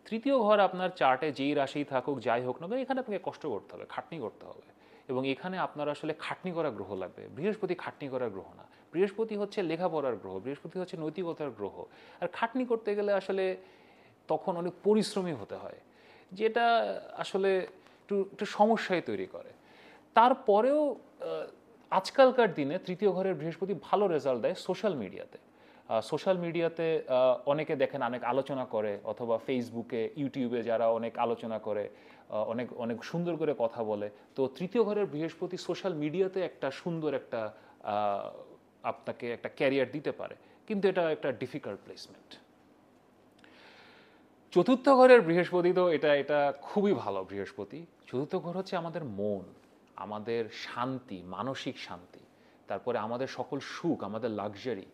তৃতীয় ঘর আপনার চার্টে যেই রাশি থাকুক, যাই হোক না, এখানে আপনাকে কষ্ট করতে হবে, খাটনি করতে হবে। এবং এখানে আপনার আসলে খাটনি করা গ্রহ লাগবে। বৃহস্পতি খাটনি করার গ্রহ না। বৃহস্পতি হচ্ছে লেখাপড়ার গ্রহ, বৃহস্পতি হচ্ছে নৈতিকতার গ্রহ। আর খাটনি করতে গেলে আসলে তখন অনেক পরিশ্রমী হতে হয়, যেটা আসলে একটু একটু সমস্যায় তৈরি করে। তারপরেও আজকালকার দিনে তৃতীয় ঘরের বৃহস্পতি ভালো রেজাল্ট দেয় সোশ্যাল মিডিয়াতে। সোশ্যাল মিডিয়াতে অনেকে দেখেন অনেক আলোচনা করে, অথবা ফেসবুকে, ইউটিউবে যারা অনেক আলোচনা করে, অনেক অনেক সুন্দর করে কথা বলে। তো তৃতীয় ঘরের বৃহস্পতি সোশ্যাল মিডিয়াতে একটা সুন্দর একটা আপনাকে একটা ক্যারিয়ার দিতে পারে, কিন্তু এটা একটা ডিফিকাল্ট প্লেসমেন্ট। চতুর্থ ঘরের বৃহস্পতি তো এটা খুবই ভালো বৃহস্পতি। চতুর্থ ঘর হচ্ছে আমাদের মন, আমাদের শান্তি, মানসিক শান্তি, তারপরে আমাদের সকল সুখ, আমাদের লাক্সারি,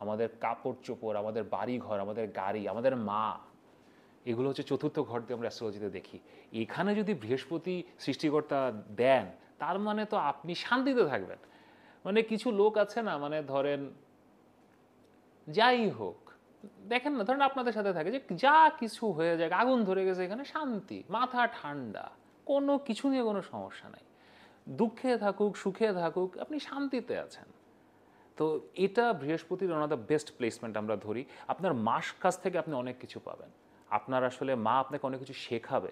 আমাদের কাপড় চোপড়, আমাদের বাড়ি ঘর, আমাদের গাড়ি, আমাদের মা, এগুলো হচ্ছে চতুর্থ ঘর দিয়ে আমরা অ্যাস্ট্রোলজিতে দেখি। এখানে যদি বৃহস্পতি সৃষ্টিকর্তা দেন, তার মানে তো আপনি শান্তিতে থাকবেন। মানে কিছু লোক আছে না, মানে ধরেন যাই হোক, দেখেন না, ধরেন আপনাদের সাথে থাকে যে যা কিছু হয়ে যায়, আগুন ধরে গেছে, এখানে শান্তি, মাথা ঠান্ডা, কোনো কিছু নিয়ে কোনো সমস্যা নাই। দুঃখে থাকুক, সুখে থাকুক, আপনি শান্তিতে আছেন। তো এটা বৃহস্পতির one of the best placement আমরা ধরি। আপনার মার কাছ থেকে আপনি অনেক কিছু পাবেন। আপনার আসলে মা আপনাকে অনেক কিছু শেখাবে।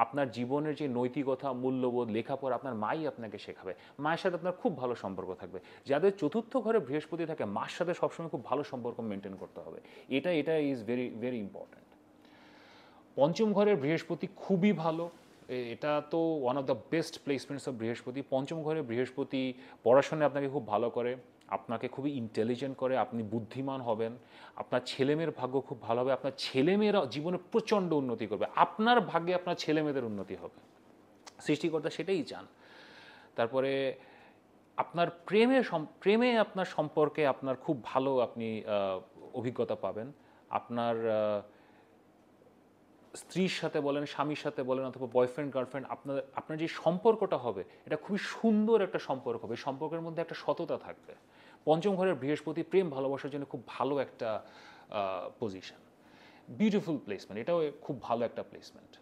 আপনার জীবনের যে নৈতিকতা, মূল্যবোধ, লেখাপড়া আপনার মাই আপনাকে শেখাবে। মায়ের সাথে আপনার খুব ভালো সম্পর্ক থাকবে। যাদের চতুর্থ ঘরে বৃহস্পতি থাকে, মার সাথে সবসময় খুব ভালো সম্পর্ক মেনটেন করতে হবে। এটা ইজ ভেরি ভেরি ইম্পর্ট্যান্ট। পঞ্চম ঘরের বৃহস্পতি খুবই ভালো। এটা তো one of the best placements of বৃহস্পতি। পঞ্চম ঘরে বৃহস্পতি পড়াশোনায় আপনাকে খুব ভালো করে, আপনাকে খুবই ইন্টেলিজেন্ট করে, আপনি বুদ্ধিমান হবেন, আপনার ছেলেমেয়ের ভাগ্য খুব ভালো হবে, আপনার ছেলেমেয়েরা জীবনে প্রচণ্ড উন্নতি করবে, আপনার ভাগ্যে আপনার ছেলেমেয়েদের উন্নতি হবে। সৃষ্টিকর্তা সেটাই চান। তারপরে আপনার প্রেমে আপনার সম্পর্কে আপনার খুব ভালো আপনি অভিজ্ঞতা পাবেন। আপনার স্ত্রীর সাথে বলেন, স্বামীর সাথে বলেন, অথবা বয়ফ্রেন্ড গার্লফ্রেন্ড, আপনার যে সম্পর্কটা হবে এটা খুবই সুন্দর একটা সম্পর্ক হবে, সম্পর্কের মধ্যে একটা সততা থাকবে। পঞ্চম ঘরের বৃহস্পতি প্রেম ভালোবাসার জন্য খুব ভালো একটা পজিশন, বিউটিফুল প্লেসমেন্ট, এটাও খুব ভালো একটা প্লেসমেন্ট।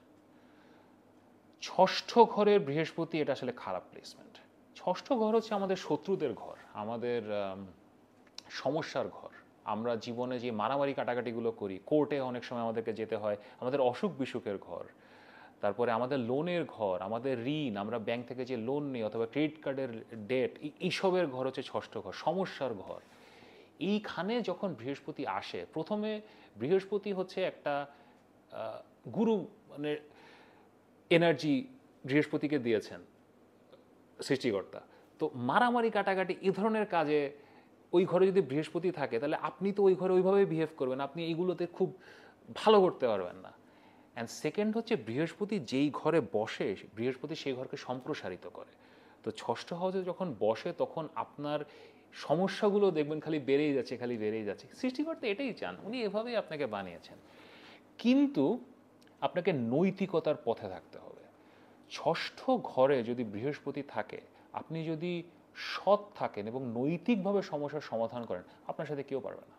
ষষ্ঠ ঘরের বৃহস্পতি এটা আসলে খারাপ প্লেসমেন্ট। ষষ্ঠ ঘর হচ্ছে আমাদের শত্রুদের ঘর, আমাদের সমস্যার ঘর। আমরা জীবনে যে মারামারি কাটাকাটিগুলো করি, কোর্টে অনেক সময় আমাদেরকে যেতে হয়, আমাদের অসুখ বিসুখের ঘর, তারপরে আমাদের লোনের ঘর, আমাদের ঋণ, আমরা ব্যাংক থেকে যে লোন নিই অথবা ক্রেডিট কার্ডের ডেট, এইসবের ঘর হচ্ছে ষষ্ঠ ঘর, সমস্যার ঘর। এইখানে যখন বৃহস্পতি আসে, প্রথমে বৃহস্পতি হচ্ছে একটা গুরু মানে এনার্জি বৃহস্পতিকে দিয়েছেন সৃষ্টিকর্তা। তো মারামারি কাটাকাটি এ ধরনের কাজে ওই ঘরে যদি বৃহস্পতি থাকে তাহলে আপনি তো ওই ঘরে ওইভাবেই বিহেভ করবেন, আপনি এইগুলোতে খুব ভালো করতে পারবেন না। অ্যান্ড সেকেন্ড হচ্ছে বৃহস্পতি যেই ঘরে বসে, বৃহস্পতি সেই ঘরকে সম্প্রসারিত করে। তো ষষ্ঠ হাউসে যখন বসে তখন আপনার সমস্যাগুলো দেখবেন খালি বেড়েই যাচ্ছে, খালি বেড়েই যাচ্ছে। সৃষ্টিকর্তা এটাই চান, উনি এভাবেই আপনাকে বানিয়েছেন। কিন্তু আপনাকে নৈতিকতার পথে থাকতে হবে। ষষ্ঠ ঘরে যদি বৃহস্পতি থাকে, আপনি যদি সৎ থাকেন এবং নৈতিকভাবে সমস্যার সমাধান করেন, আপনার সাথে কেউ পারবে না,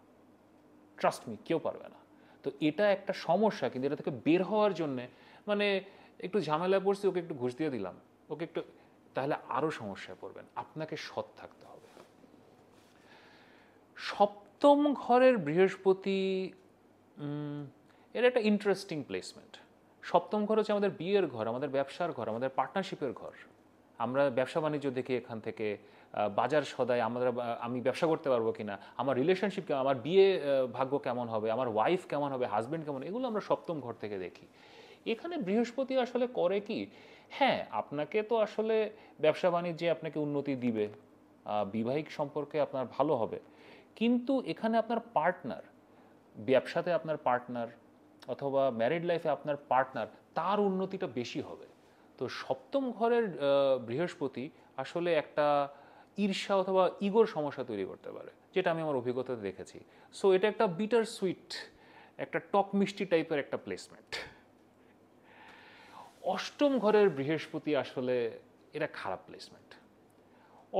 ট্রাস্ট মি, কেউ পারবে না। তো এটা একটা সমস্যা, কিন্তু এটা থেকে বের হওয়ার জন্যে মানে একটু ঝামেলায় পড়ছি, ওকে একটু ঘুষ দিয়ে দিলাম, ওকে একটু, তাহলে আরও সমস্যায় পড়বেন। আপনাকে সৎ থাকতে হবে। সপ্তম ঘরের বৃহস্পতি এর একটা ইন্টারেস্টিং প্লেসমেন্ট। সপ্তম ঘর হচ্ছে আমাদের বিয়ের ঘর, আমাদের ব্যবসার ঘর, আমাদের পার্টনারশিপের ঘর। আমরা ব্যবসা বাণিজ্য দেখি এখান থেকে, বাজার সদায় আমি ব্যবসা করতে পারবো কিনা, আমার রিলেশনশিপ কেমন, আমার বিয়ে ভাগ্য কেমন হবে, আমার ওয়াইফ কেমন হবে, হাজব্যান্ড কেমন, এগুলো আমরা সপ্তম ঘর থেকে দেখি। এখানে বৃহস্পতি আসলে করে কি, হ্যাঁ আপনাকে তো আসলে ব্যবসা বাণিজ্যে আপনাকে উন্নতি দিবে, বৈবাহিক সম্পর্কে আপনার ভালো হবে, কিন্তু এখানে আপনার পার্টনার, ব্যবসাতে আপনার পার্টনার অথবা ম্যারিড লাইফে আপনার পার্টনার, তার উন্নতিটা বেশি হবে। তো সপ্তম ঘরের বৃহস্পতি আসলে একটা ঈর্ষা অথবা ইগোর সমস্যা তৈরি করতে পারে, যেটা আমি আমার অভিজ্ঞতাতে দেখেছি। সো এটা একটা বিটার সুইট, একটা টক মিষ্টি টাইপের একটা প্লেসমেন্ট। অষ্টম ঘরের বৃহস্পতি আসলে এটা খারাপ প্লেসমেন্ট।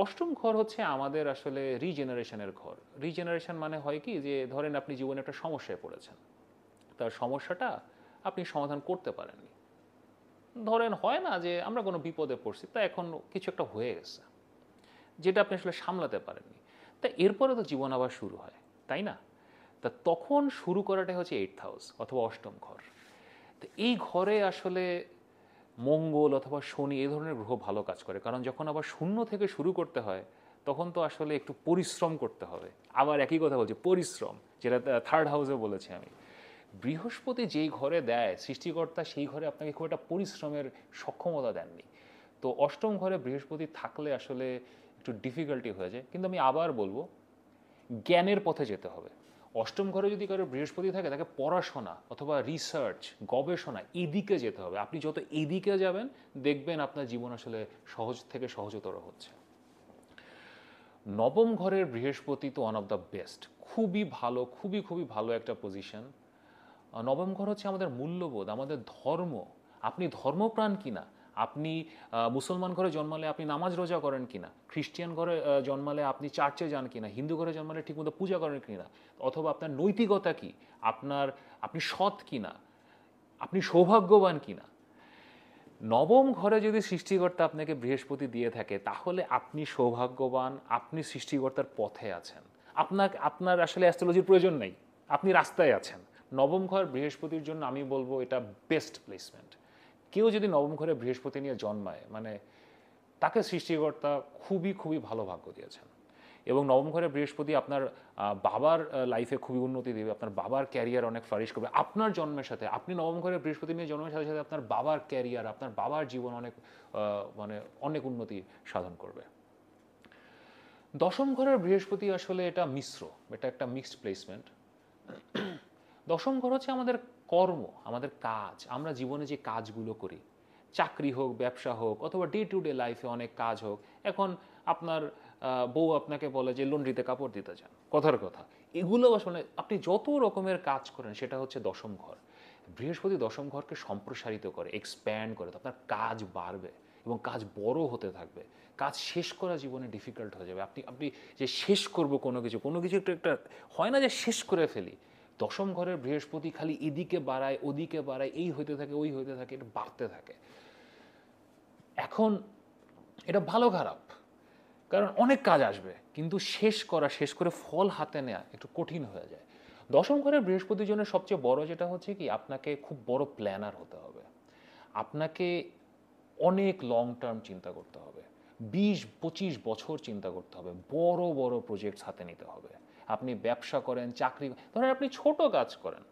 অষ্টম ঘর হচ্ছে আমাদের আসলে রিজেনারেশনের ঘর। রিজেনারেশন মানে হয় কি, যে ধরেন আপনি জীবনে একটা সমস্যায় পড়েছেন, তার সমস্যাটা আপনি সমাধান করতে পারেননি। ধরেন হয় না যে আমরা কোনো বিপদে পড়ছি, তা এখন কিছু একটা হয়ে গেছে যেটা আপনি আসলে সামলাতে পারেননি, তা এরপরে তো জীবন আবার শুরু হয়, তাই না? তা তখন শুরু করাটাই হচ্ছে এইটথ হাউস অথবা অষ্টম ঘর। তো এই ঘরে আসলে মঙ্গল অথবা শনি এই ধরনের গ্রহ ভালো কাজ করে, কারণ যখন আবার শূন্য থেকে শুরু করতে হয় তখন তো আসলে একটু পরিশ্রম করতে হবে। আবার একই কথা বলছি, পরিশ্রম, যেটা থার্ড হাউসে বলেছি আমি। বৃহস্পতি যেই ঘরে দেয় সৃষ্টিকর্তা, সেই ঘরে আপনাকে খুব একটা পরিশ্রমের সক্ষমতা দেননি। তো অষ্টম ঘরে বৃহস্পতি থাকলে আসলে একটু ডিফিকাল্টি হয়ে যায়। কিন্তু আমি আবার বলবো, জ্ঞানের পথে যেতে হবে। অষ্টম ঘরে যদি কারো বৃহস্পতি থাকে, তাকে পড়াশোনা অথবা রিসার্চ, গবেষণা, এদিকে যেতে হবে। আপনি যত এদিকে যাবেন দেখবেন আপনার জীবন আসলে সহজ থেকে সহজতর হচ্ছে। নবম ঘরের বৃহস্পতি তো ওয়ান অফ দ্য বেস্ট, খুবই ভালো, খুবই খুবই ভালো একটা পজিশন। নবম ঘর হচ্ছে আমাদের মূল্যবোধ, আমাদের ধর্ম। আপনি ধর্মপ্রাণ কিনা, আপনি মুসলমান ঘরে জন্মালে আপনি নামাজ রোজা করেন কিনা, খ্রিস্টিয়ান ঘরে জন্মালে আপনি চার্চে যান কিনা, হিন্দু ঘরে জন্মালে ঠিকমতো পূজা করেন কিনা, অথবা আপনার নৈতিকতা কি, আপনি সৎ কিনা, আপনি সৌভাগ্যবান কিনা। নবম ঘরে যদি সৃষ্টিকর্তা আপনাকে বৃহস্পতি দিয়ে থাকে, তাহলে আপনি সৌভাগ্যবান, আপনি সৃষ্টিকর্তার পথে আছেন। আপনার আসলে অ্যাস্ট্রোলজির প্রয়োজন নেই, আপনি রাস্তায় আছেন। নবম ঘর বৃহস্পতির জন্য আমি বলবো এটা বেস্ট প্লেসমেন্ট। কেউ যদি নবম ঘরে বৃহস্পতি নিয়ে জন্মায়, মানে তাকে সৃষ্টিকর্তা খুবই খুবই ভালো ভাগ্য দিয়েছেন। এবং নবম ঘরে বৃহস্পতি আপনার বাবার লাইফে খুবই উন্নতি দেবে, আপনার বাবার ক্যারিয়ার অনেক ফ্লারিশ করবে আপনার জন্মের সাথে। আপনি নবম ঘরে বৃহস্পতি নিয়ে জন্মের সাথে সাথে আপনার বাবার ক্যারিয়ার, আপনার বাবার জীবন অনেক মানে অনেক উন্নতি সাধন করবে। দশম ঘরের বৃহস্পতি আসলে এটা মিশ্র, এটা একটা মিক্সড প্লেসমেন্ট। দশম ঘর হচ্ছে আমাদের কর্ম, আমাদের কাজ, আমরা জীবনে যে কাজগুলো করি, চাকরি হোক, ব্যবসা হোক, অথবা ডে টু ডে লাইফে অনেক কাজ হোক। এখন আপনার বউ আপনাকে বলে যে লন্ড্রিতে কাপড় দিতে যান, কথার কথা, এগুলো আসলে আপনি যত রকমের কাজ করেন সেটা হচ্ছে দশম ঘর। বৃহস্পতি দশম ঘরকে সম্প্রসারিত করে, এক্সপ্যান্ড করে, তো আপনার কাজ বাড়বে এবং কাজ বড় হতে থাকবে। কাজ শেষ করা জীবনে ডিফিকাল্ট হয়ে যাবে। আপনি আপনি যে শেষ করব কোনো কিছু একটা হয় না যে শেষ করে ফেলি। দশম ঘরের বৃহস্পতি খালি এদিকে বাড়ায় ওদিকে বাড়ায়, এই হইতে থাকে ওই হইতে থাকে, এটা বাড়তে থাকে। এখন এটা ভালো খারাপ, কারণ অনেক কাজ আসবে, কিন্তু শেষ করে ফল হাতে নেওয়া একটু কঠিন হয়ে যায়। দশম ঘরের বৃহস্পতির জন্য সবচেয়ে বড় যেটা হচ্ছে কি, আপনাকে খুব বড় প্ল্যানার হতে হবে। আপনাকে অনেক লং টার্ম চিন্তা করতে হবে, 20-25 বছর চিন্তা করতে হবে, বড় বড় প্রজেক্টস হাতে নিতে হবে। আপনি ব্যবসা করেন, চাকরি, ধরেন আপনি ছোট কাজ করেন,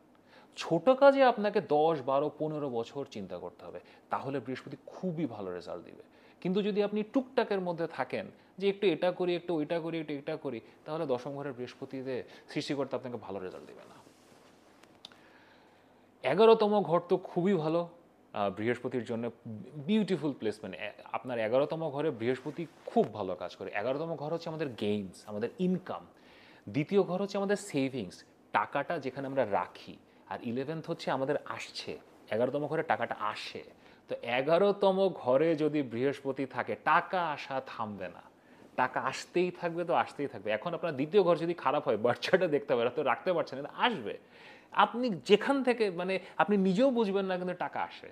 ছোট কাজে আপনাকে 10-12-15 বছর চিন্তা করতে হবে, তাহলে বৃহস্পতি খুবই ভালো রেজাল্ট দিবে। কিন্তু যদি আপনি টুকটাকের মধ্যে থাকেন, যে একটু এটা করি একটু ওইটা করি একটু এটা করি, তাহলে দশম ঘরের বৃহস্পতিতে সৃষ্টিকর্তা আপনাকে ভালো রেজাল্ট দিবে না। 11তম ঘর তো খুবই ভালো বৃহস্পতির জন্য, বিউটিফুল প্লেসমেন্ট। আপনার 11তম ঘরে বৃহস্পতি খুব ভালো কাজ করে। 11তম ঘর হচ্ছে আমাদের গেইনস, আমাদের ইনকাম। দ্বিতীয় ঘর হচ্ছে আমাদের সেভিংস, টাকাটা যেখানে আমরা রাখি। আর 11th হচ্ছে আমাদের আসছে, 11তম ঘরে টাকাটা আসে। তো 11তম ঘরে যদি বৃহস্পতি থাকে, টাকা আসা থামবে না, টাকা আসতেই থাকবে, তো আসতেই থাকবে। এখন আপনার দ্বিতীয় ঘর যদি খারাপ হয়, বাচ্চাটা দেখতে হবে, তো রাখতে পারছেন না, আসবে। আপনি যেখান থেকে আপনি নিজেও বুঝবেন না, কিন্তু টাকা আসে।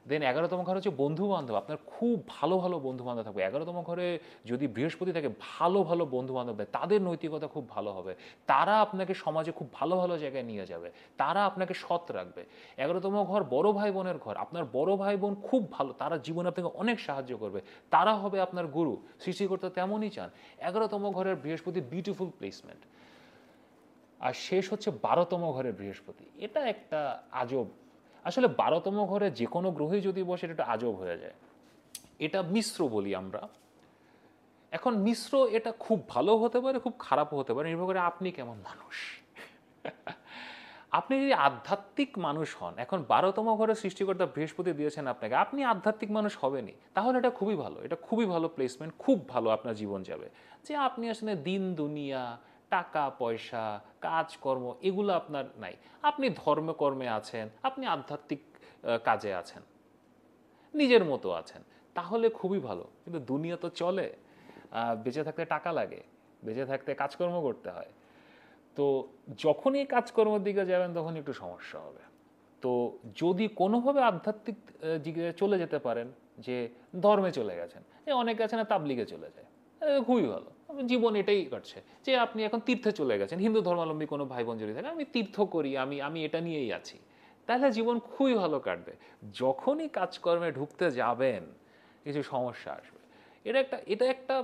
দেন 11তম ঘর হচ্ছে বন্ধু বান্ধব, আপনার খুব ভালো ভালো বন্ধু বান্ধব থাকবে। 11তম ঘরে যদি বৃহস্পতি থাকে, ভালো ভালো বন্ধু বান্ধব দেয়, তাদের নৈতিকতা খুব ভালো হবে, তারা আপনাকে সমাজে খুব ভালো ভালো জায়গায় নিয়ে যাবে, তারা আপনাকে সৎ রাখবে। 11তম ঘর বড় ভাই বোনের ঘর, আপনার বড় ভাই বোন খুব ভালো, তারা জীবনে আপনাকে অনেক সাহায্য করবে, তারা হবে আপনার গুরু। সৃষ্টিকর্তা তেমনই চান। 11তম ঘরের বৃহস্পতি বিউটিফুল প্লেসমেন্ট। আর শেষ হচ্ছে 12তম ঘরের বৃহস্পতি, এটা একটা আজব। আসলে 12তম ঘরে যে কোনো গ্রহই যদি বসে, এটা একটা আজব হয়ে যায়। এটা মিশ্র বলি আমরা। এখন মিশ্র, এটা খুব ভালো হতে পারে, খুব খারাপও হতে পারে, নির্ভর করে আপনি কেমন মানুষ। আপনি যদি আধ্যাত্মিক মানুষ হন, এখন 12তম ঘরে সৃষ্টিকর্তা বৃহস্পতি দিয়েছেন আপনাকে, আপনি আধ্যাত্মিক মানুষ হবেনই, তাহলে এটা খুবই ভালো, এটা খুবই ভালো প্লেসমেন্ট, খুব ভালো আপনার জীবন যাবে। যে আপনি আসলে দিন দুনিয়া, টাকা পয়সা, কাজকর্ম এগুলো আপনার নাই, আপনি ধর্মকর্মে আছেন, আপনি আধ্যাত্মিক কাজে আছেন, নিজের মতো আছেন, তাহলে খুবই ভালো। কিন্তু দুনিয়া তো চলে, বেঁচে থাকতে টাকা লাগে, বেঁচে থাকতে কাজকর্ম করতে হয়। তো যখনই কাজকর্মের দিকে যাবেন, তখন একটু সমস্যা হবে। তো যদি কোনোভাবে আধ্যাত্মিক দিকে চলে যেতে পারেন, যে ধর্মে চলে গেছেন, অনেকে আছে না তাবলিগে চলে যায়, খুবই ভালো, জীবন এটাই কাটছে। যে আপনি এখন তীর্থে চলে গেছেন, হিন্দু ধর্মাবলম্বী কোনো ভাই বোন যদি থাকে, আমি তীর্থ করি, আমি আমি এটা নিয়েই আছি, তাহলে জীবন খুবই ভালো কাটবে। যখনই কাজকর্মে ঢুকতে যাবেন, কিছু সমস্যা আসবে। এটা একটা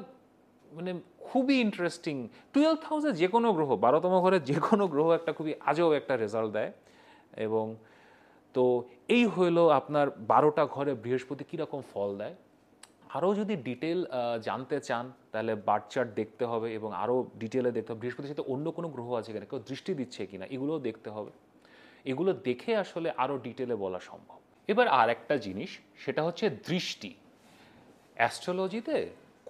মানে খুবই ইন্টারেস্টিং। 12th হাউসে যে কোনো গ্রহ, 12তম ঘরে যে কোনো গ্রহ একটা খুবই আজব একটা রেজাল্ট দেয়। এবং তো এই হইল আপনার 12টা ঘরে বৃহস্পতি কীরকম ফল দেয়। আরও যদি ডিটেল জানতে চান, তাহলে বার্থ চার্ট দেখতে হবে, এবং আরও ডিটেলে দেখতে হবে বৃহস্পতির সাথে অন্য কোনো গ্রহ আছে কিনা, কেউ দৃষ্টি দিচ্ছে কিনা, এগুলোও দেখতে হবে। এগুলো দেখে আসলে আরও ডিটেলে বলা সম্ভব। এবার আর একটা জিনিস, সেটা হচ্ছে দৃষ্টি। অ্যাস্ট্রোলজিতে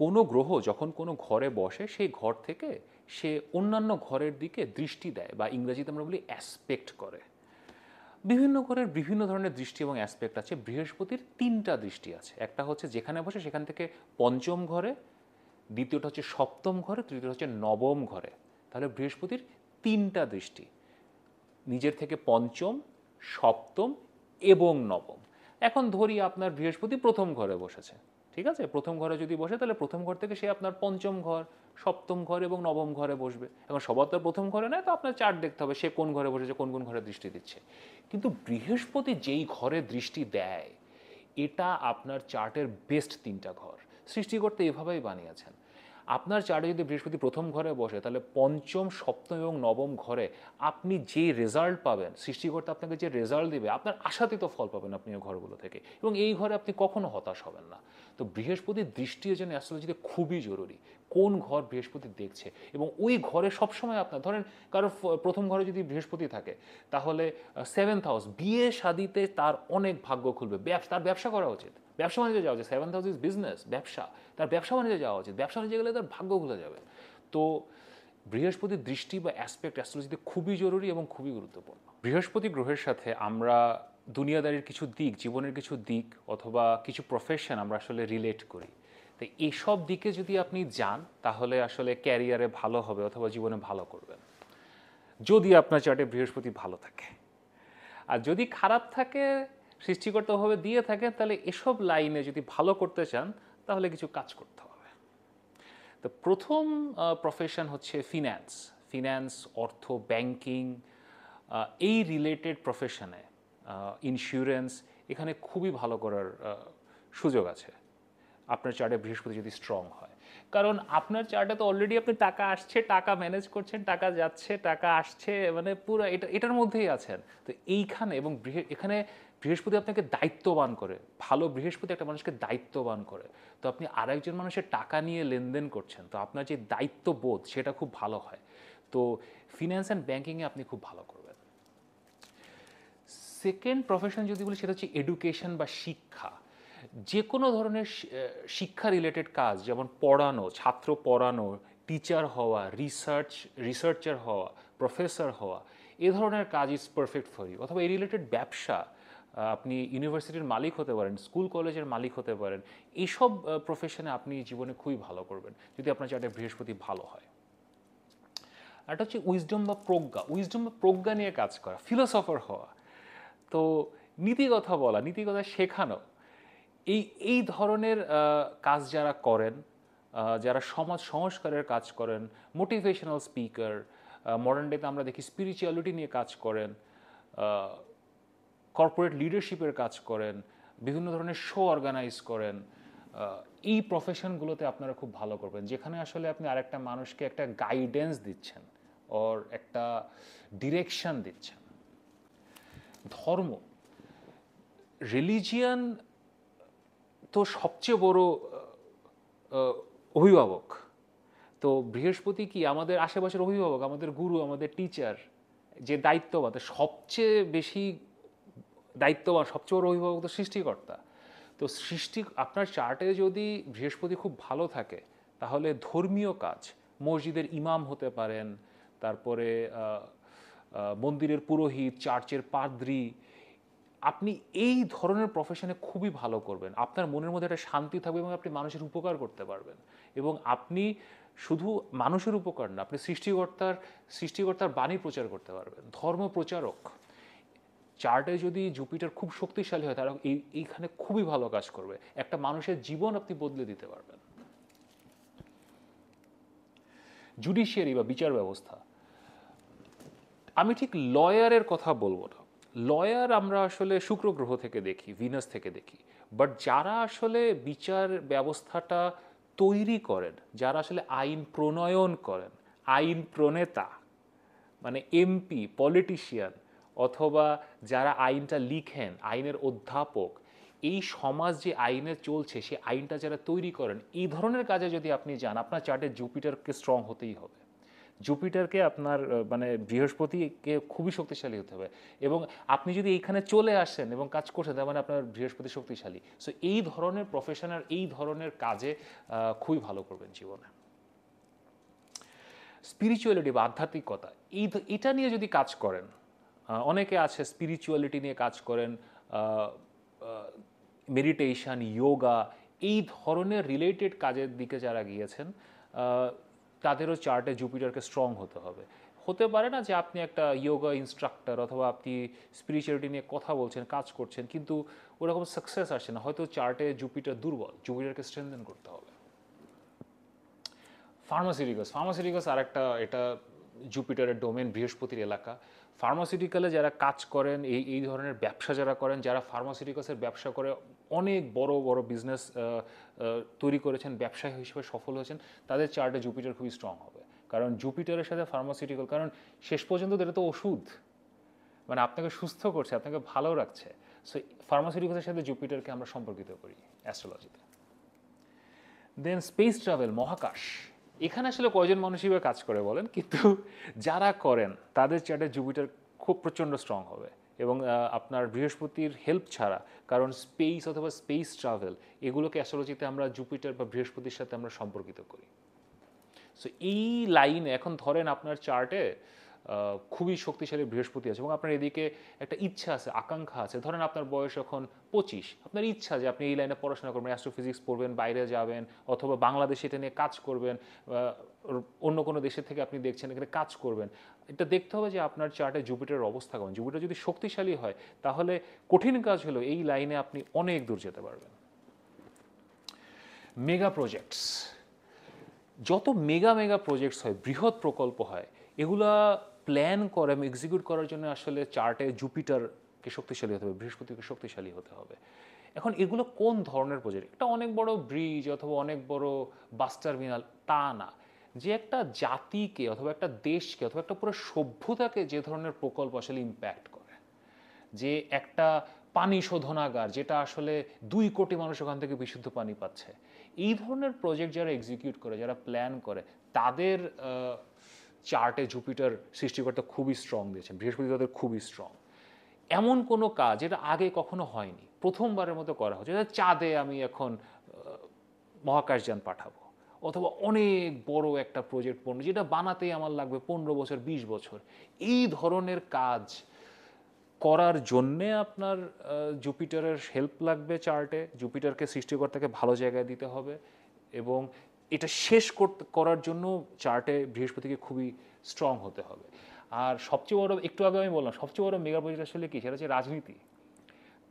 কোনো গ্রহ যখন কোনো ঘরে বসে, সেই ঘর থেকে সে অন্যান্য ঘরের দিকে দৃষ্টি দেয়, বা ইংরেজিতে আমরা বলি অ্যাসপেক্ট করে। বিভিন্ন ঘরের বিভিন্ন ধরনের দৃষ্টি এবং অ্যাসপেক্ট আছে। বৃহস্পতির 3টা দৃষ্টি আছে। একটা হচ্ছে যেখানে বসে সেখান থেকে পঞ্চম ঘরে, দ্বিতীয়টা হচ্ছে সপ্তম ঘরে, তৃতীয়টা হচ্ছে নবম ঘরে। তাহলে বৃহস্পতির 3টা দৃষ্টি, নিজের থেকে পঞ্চম, সপ্তম এবং নবম। এখন ধরি আপনার বৃহস্পতি প্রথম ঘরে বসেছে, ঠিক আছে, প্রথম ঘরে যদি বসে, তাহলে প্রথম ঘর থেকে সে আপনার পঞ্চম ঘর, সপ্তম ঘর এবং নবম ঘরে বসবে। এখন সবার তো প্রথম ঘরে নয়, তো আপনার চার্ট দেখতে হবে সে কোন ঘরে বসেছে, কোন কোন ঘরে দৃষ্টি দিচ্ছে। কিন্তু বৃহস্পতি যেই ঘরে দৃষ্টি দেয়, এটা আপনার চার্টের বেস্ট 3টা ঘর। সৃষ্টিকর্তা এভাবেই বানিয়েছেন। আপনার চার্টে যদি বৃহস্পতি প্রথম ঘরে বসে, তাহলে পঞ্চম, সপ্তম এবং নবম ঘরে আপনি যে রেজাল্ট পাবেন, সৃষ্টিকর্তা আপনাকে যে রেজাল্ট দেবে, আপনার আশাতীত ফল পাবেন আপনি ওই ঘরগুলো থেকে, এবং এই ঘরে আপনি কখনো হতাশ হবেন না। তো বৃহস্পতির দৃষ্টি এজন্য অ্যাস্ট্রোলজিতে খুবই জরুরি। কোন ঘর বৃহস্পতি দেখছে, এবং ওই ঘরে সবসময় আপনার, ধরেন কারো প্রথম ঘরে যদি বৃহস্পতি থাকে, তাহলে 7th হাউস, বিয়ে শাদিতে তার অনেক ভাগ্য খুলবে, তার ব্যবসা করা উচিত, ব্যবসা বাণিজ্যে যাওয়া উচিত। 7th হাউস ইজ বিজনেস, ব্যবসা, তার ব্যবসা বাণিজ্যে যাওয়া উচিত, ব্যবসা বাণিজ্যে গেলে তার ভাগ্য খুলে যাবে। তো বৃহস্পতির দৃষ্টি বা অ্যাসপেক্ট অ্যাস্ট্রোলজিতে খুবই জরুরি এবং খুবই গুরুত্বপূর্ণ। বৃহস্পতি গ্রহের সাথে আমরা দুনিয়াদারির কিছু দিক, জীবনের কিছু দিক অথবা কিছু প্রফেশন আমরা আসলে রিলেট করি। তো এইসব দিকে যদি আপনি যান তাহলে আসলে ক্যারিয়ারে ভালো হবে অথবা জীবনে ভালো করবেন, যদি আপনার চার্টে বৃহস্পতি ভালো থাকে। আর যদি খারাপ থাকে, সৃষ্টিকর্তাভাবে দিয়ে থাকে, তাহলে এসব লাইনে যদি ভালো করতে চান তাহলে কিছু কাজ করতে হবে। তো প্রথম প্রফেশন হচ্ছে ফিন্যান্স। ফিন্যান্স, অর্থ, ব্যাংকিং, এই রিলেটেড প্রফেশনে, ইন্স্যুরেন্স, এখানে খুবই ভালো করার সুযোগ আছে আপনার চার্টে বৃহস্পতি যদি স্ট্রং হয়। কারণ আপনার চার্টে তো অলরেডি আপনি টাকা আসছে, টাকা ম্যানেজ করছেন, টাকা যাচ্ছে, টাকা আসছে, মানে পুরো এটার মধ্যেই আছেন। তো এইখানে এবং এখানে বৃহস্পতি আপনাকে দায়িত্ববান করে। ভালো বৃহস্পতি একটা মানুষকে দায়িত্ববান করে। তো আপনি আরেকজন মানুষের টাকা নিয়ে লেনদেন করছেন, তো আপনার যে দায়িত্ববোধ সেটা খুব ভালো হয়। তো ফিন্যান্স অ্যান্ড ব্যাংকিংয়ে আপনি খুব ভালো করবেন। সেকেন্ড প্রফেশন যদি বলি সেটা হচ্ছে এডুকেশন বা শিক্ষা। যে কোনো ধরনের শিক্ষা রিলেটেড কাজ, যেমন পড়ানো, ছাত্র পড়ানো, টিচার হওয়া, রিসার্চার হওয়া, প্রফেসর হওয়া, এ ধরনের কাজ ইজ পারফেক্ট ফর ইউ। অথবা এই রিলেটেড ব্যবসা, আপনি ইউনিভার্সিটির মালিক হতে পারেন, স্কুল কলেজের মালিক হতে পারেন। এইসব প্রফেশনে আপনি জীবনে খুবই ভালো করবেন যদি আপনার চার্টে বৃহস্পতি ভালো হয়। একটা হচ্ছে উইজডম বা প্রজ্ঞা। উইজডম বা প্রজ্ঞা নিয়ে কাজ করা, ফিলোসফার হওয়া। তো নীতিকথা বলা, নীতিকথা শেখানো, এই ধরনের কাজ যারা করেন, যারা সমাজ সংস্কারের কাজ করেন, মোটিভেশনাল স্পিকার, মডার্ন ডেতে আমরা দেখি স্পিরিচুয়ালিটি নিয়ে কাজ করেন, কর্পোরেট লিডারশিপের কাজ করেন, বিভিন্ন ধরনের শো অর্গানাইজ করেন, এই প্রফেশনগুলোতে আপনারা খুব ভালো করবেন, যেখানে আসলে আপনি আরেকটা মানুষকে একটা গাইডেন্স দিচ্ছেন ওর একটা ডিরেকশন দিচ্ছেন। ধর্ম, রিলিজিয়ান তো সবচেয়ে বড় অভিভাবক। তো বৃহস্পতি কি আমাদের আশেপাশের অভিভাবক, আমাদের গুরু, আমাদের টিচার, যে দায়িত্ববান, সবচেয়ে বেশি দায়িত্ববান, সবচেয়ে বড় অভিভাবক তো সৃষ্টিকর্তা। তো আপনার চার্টে যদি বৃহস্পতি খুব ভালো থাকে তাহলে ধর্মীয় কাজ, মসজিদের ইমাম হতে পারেন, তারপরে মন্দিরের পুরোহিত, চার্চের পাদ্রী, আপনি এই ধরনের প্রফেশনে খুবই ভালো করবেন। আপনার মনের মধ্যে একটা শান্তি থাকবে এবং আপনি মানুষের উপকার করতে পারবেন। এবং আপনি শুধু মানুষের উপকার না, আপনি সৃষ্টিকর্তার বাণী প্রচার করতে পারবেন, ধর্ম প্রচারক। চার্টে যদি জুপিটার খুব শক্তিশালী হয় তারা এইখানে খুবই ভালো কাজ করবে। একটা মানুষের জীবন আপনি বদলে দিতে পারবেন। জুডিশিয়ারি বা বিচার ব্যবস্থা, আমি ঠিক লয়ারের কথা বলবো না। লয়ার আমরা আসলে শুক্র গ্রহ থেকে দেখি, ভিনাস থেকে দেখি। বাট যারা আসলে বিচার ব্যবস্থাটা তৈরি করেন, যারা আসলে আইন প্রণয়ন করেন, আইন প্রণেতা, মানে এমপি, পলিটিশিয়ান, অথবা যারা আইনটা লিখেন, আইনের অধ্যাপক, এই সমাজ যে আইনে চলছে সে আইনটা যারা তৈরি করেন, এই ধরনের কাজে যদি আপনি যান, আপনার চার্টে জুপিটারকে স্ট্রং হতেই হবে। জুপিটারকে আপনার মানে বৃহস্পতিকে খুবই শক্তিশালী হতে হবে। এবং আপনি যদি এইখানে চলে আসেন এবং কাজ করছেন, তার মানে আপনার বৃহস্পতি শক্তিশালী। সো এই ধরনের প্রফেশনাল, এই ধরনের কাজে খুবই ভালো করবেন জীবনে। স্পিরিচুয়ালিটি বা আধ্যাত্মিকতা, এটা নিয়ে যদি কাজ করেন, অনেকে আছে স্পিরিচুয়ালিটি নিয়ে কাজ করেন, মেডিটেশন, যোগা, এই ধরনের রিলেটেড কাজের দিকে যারা গিয়েছেন, তাদেরও চার্টে জুপিটারকে স্ট্রং হতে হবে। হতে পারে না যে আপনি একটা যোগা ইনস্ট্রাক্টর অথবা আপনি স্পিরিচুয়ালিটি নিয়ে কথা বলছেন, কাজ করছেন, কিন্তু ওরকম সাকসেস আসছে না, হয়তো চার্টে জুপিটার দুর্বল, জুপিটারকে স্ট্রেনথেন করতে হবে। ফার্মাসিউটিক্যালস আর একটা, এটা জুপিটারের ডোমেন, বৃহস্পতির এলাকা। ফার্মাসিউটিক্যালে যারা কাজ করেন, এই ধরনের ব্যবসা যারা করেন, যারা ফার্মাসিউটিক্যালসের ব্যবসা করে অনেক বড় বড় বিজনেস তৈরি করেছেন, ব্যবসায়ী হিসেবে সফল হয়েছেন, তাদের চার্টে জুপিটার খুবই স্ট্রং হবে। কারণ জুপিটারের সাথে ফার্মাসিউটিক্যাল, কারণ শেষ পর্যন্ত এটা তো ওষুধ, মানে আপনাকে সুস্থ করছে, আপনাকে ভালো রাখছে। সো ফার্মাসিউটিক্যালসের সাথে জুপিটারকে আমরা সম্পর্কিত করি অ্যাস্ট্রোলজিতে। দেন স্পেস ট্রাভেল, মহাকাশ, এখানে আসলে কয়জন মানুষই বা কাজ করে বলেন, কিন্তু যারা করেন তাদের চার্টে জুপিটার খুব প্রচণ্ড স্ট্রং হবে। এবং আপনার বৃহস্পতির হেল্প ছাড়া, কারণ স্পেস অথবা স্পেস ট্রাভেল এগুলোকে অ্যাস্ট্রোলজিতে আমরা জুপিটার বা বৃহস্পতির সাথে আমরা সম্পর্কিত করি। সো এই লাইনে এখন ধরেন আপনার চার্টে খুবই শক্তিশালী বৃহস্পতি আছে এবং আপনার এদিকে একটা ইচ্ছা আছে, আকাঙ্ক্ষা আছে। ধরেন আপনার বয়স এখন 25, আপনার ইচ্ছা যে আপনি এই লাইনে পড়াশোনা করবেন, অ্যাস্ট্রোফিজিক্স পড়বেন, বাইরে যাবেন, অথবা বাংলাদেশে এটা নিয়ে কাজ করবেন, অন্য কোনো দেশের থেকে আপনি দেখছেন এখানে কাজ করবেন। এটা দেখতে হবে যে আপনার চার্টে জুপিটারের অবস্থা কেমন। জুপিটার যদি শক্তিশালী হয় তাহলে কঠিন কাজ হলেও এই লাইনে আপনি অনেক দূর যেতে পারবেন। মেগা প্রজেক্টস, যত মেগা মেগা প্রজেক্টস হয়, বৃহৎ প্রকল্প হয়, এগুলা প্ল্যান করে এবং এক্সিকিউট করার জন্য আসলে চার্টে জুপিটারকে শক্তিশালী হতে হবে, বৃহস্পতিকে শক্তিশালী হতে হবে। এখন এগুলো কোন ধরনের প্রজেক্ট? একটা অনেক বড় ব্রিজ অথবা অনেক বড় বাস টার্মিনাল তা না, যে একটা জাতিকে অথবা একটা দেশকে অথবা একটা পুরো সভ্যতাকে যে ধরনের প্রকল্প আসলে ইম্প্যাক্ট করে, যে একটা পানি শোধনাগার যেটা আসলে 2 কোটি মানুষ ওখান থেকে বিশুদ্ধ পানি পাচ্ছে, এই ধরনের প্রজেক্ট যারা এক্সিকিউট করে, যারা প্ল্যান করে, তাদের চার্টে জুপিটার সৃষ্টিকর্তা খুবই স্ট্রং দিয়েছেন, বৃহস্পতি তাদের খুবই স্ট্রং। এমন কোনো কাজ যেটা আগে কখনো হয়নি, প্রথমবারের মতো করা হচ্ছে, চাঁদে আমি এখন মহাকাশযান পাঠাবো, অথবা অনেক বড় একটা প্রজেক্ট পণ্য যেটা বানাতেই আমার লাগবে 15 বছর 20 বছর, এই ধরনের কাজ করার জন্যে আপনার জুপিটারের হেল্প লাগবে চার্টে। জুপিটারকে সৃষ্টিকর্তাকে ভালো জায়গায় দিতে হবে এবং এটা শেষ করার জন্য চার্টে বৃহস্পতিকে খুবই স্ট্রং হতে হবে। আর সবচেয়ে বড়, একটু আগে আমি বললাম, সবচেয়ে বড় মেগা প্রজেক্ট আসলে কি, সেটা হচ্ছে রাজনীতি।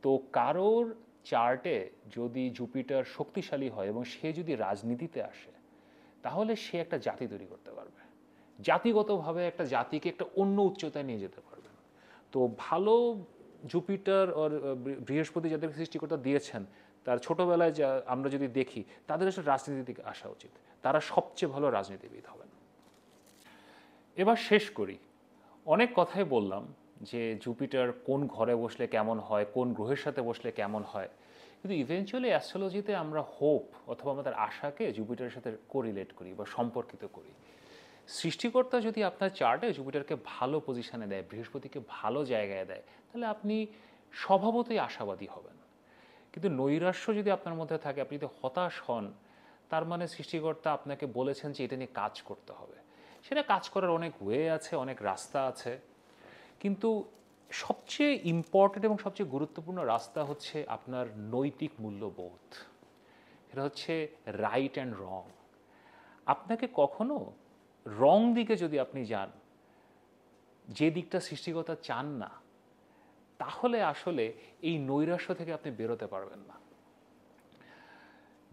তো কারোর চার্টে যদি জুপিটার শক্তিশালী হয় এবং সে যদি রাজনীতিতে আসে, তাহলে সে একটা জাতি তৈরি করতে পারবে, জাতিগতভাবে একটা জাতিকে একটা অন্য উচ্চতায় নিয়ে যেতে পারবে। তো ভালো জুপিটার ওর বৃহস্পতি যাদের সৃষ্টিকর্তা দিয়েছেন, তার ছোটবেলায় যা আমরা যদি দেখি, তাদের আসলে রাজনীতি থেকে আসা উচিত, তারা সবচেয়ে ভালো রাজনীতিবিদ হবেন। এবার শেষ করি। অনেক কথাই বললাম যে জুপিটার কোন ঘরে বসলে কেমন হয়, কোন গ্রহের সাথে বসলে কেমন হয়, কিন্তু ইভেনচুয়ালি অ্যাস্ট্রোলজিতে আমরা হোপ অথবা আমাদের আশাকে জুপিটারের সাথে কোরিলেট করি বা সম্পর্কিত করি। সৃষ্টিকর্তা যদি আপনার চার্টে জুপিটারকে ভালো পজিশনে দেয়, বৃহস্পতিকে ভালো জায়গায় দেয়, তাহলে আপনি স্বভাবতই আশাবাদী হবেন। কিন্তু নৈরাশ্য যদি আপনার মধ্যে থাকে, আপনি যদি হতাশ হন, তার মানে সৃষ্টিকর্তা আপনাকে বলেছেন যে এটা নিয়ে কাজ করতে হবে। সেটা কাজ করার অনেক ওয়ে আছে, অনেক রাস্তা আছে, কিন্তু সবচেয়ে ইম্পর্টেন্ট এবং সবচেয়ে গুরুত্বপূর্ণ রাস্তা হচ্ছে আপনার নৈতিক মূল্যবোধ। এটা হচ্ছে রাইট অ্যান্ড রং। আপনাকে কখনো রং দিকে যদি আপনি যান, যে দিকটা সৃষ্টিকর্তা চান না, তাহলে আসলে এই নৈরাশ্য থেকে আপনি বেরোতে পারবেন না।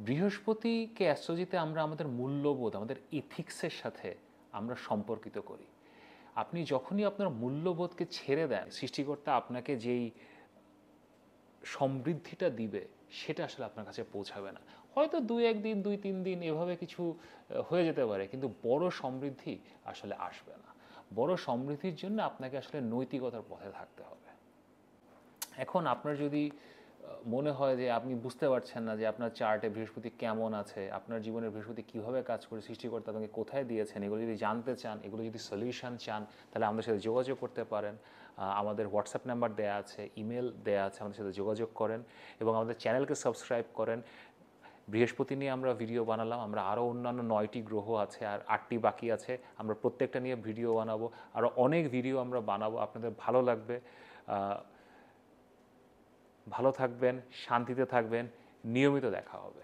বৃহস্পতিকে অ্যাস্ট্রোলজিতে আমরা আমাদের মূল্যবোধ, আমাদের এথিক্সের সাথে আমরা সম্পর্কিত করি। আপনি যখনই আপনার মূল্যবোধকে ছেড়ে দেন, সৃষ্টিকর্তা আপনাকে যেই সমৃদ্ধিটা দিবে সেটা আসলে আপনার কাছে পৌঁছাবে না। হয়তো 2-1 দিন 2-3 দিন এভাবে কিছু হয়ে যেতে পারে, কিন্তু বড় সমৃদ্ধি আসলে আসবে না। বড় সমৃদ্ধির জন্য আপনাকে আসলে নৈতিকতার পথে থাকতে হবে। এখন আপনার যদি মনে হয় যে আপনি বুঝতে পারছেন না যে আপনার চার্টে বৃহস্পতি কেমন আছে, আপনার জীবনের বৃহস্পতি কীভাবে কাজ করে, সৃষ্টিকর্তা আপনাকে কোথায় দিয়েছেন, এগুলো যদি জানতে চান, এগুলো যদি সলিউশন চান, তাহলে আমাদের সাথে যোগাযোগ করতে পারেন। আমাদের হোয়াটসঅ্যাপ নাম্বার দেওয়া আছে, ইমেল দেওয়া আছে, আমাদের সাথে যোগাযোগ করেন এবং আমাদের চ্যানেলকে সাবস্ক্রাইব করেন। বৃহস্পতি নিয়ে আমরা ভিডিও বানালাম, আমরা আরও অন্যান্য 9টি গ্রহ আছে আর 8টি বাকি আছে, আমরা প্রত্যেকটা নিয়ে ভিডিও বানাবো, আরও অনেক ভিডিও আমরা বানাবো, আপনাদের ভালো লাগবে। ভালো থাকবেন, শান্তিতে থাকবেন, নিয়মিত দেখা হবে।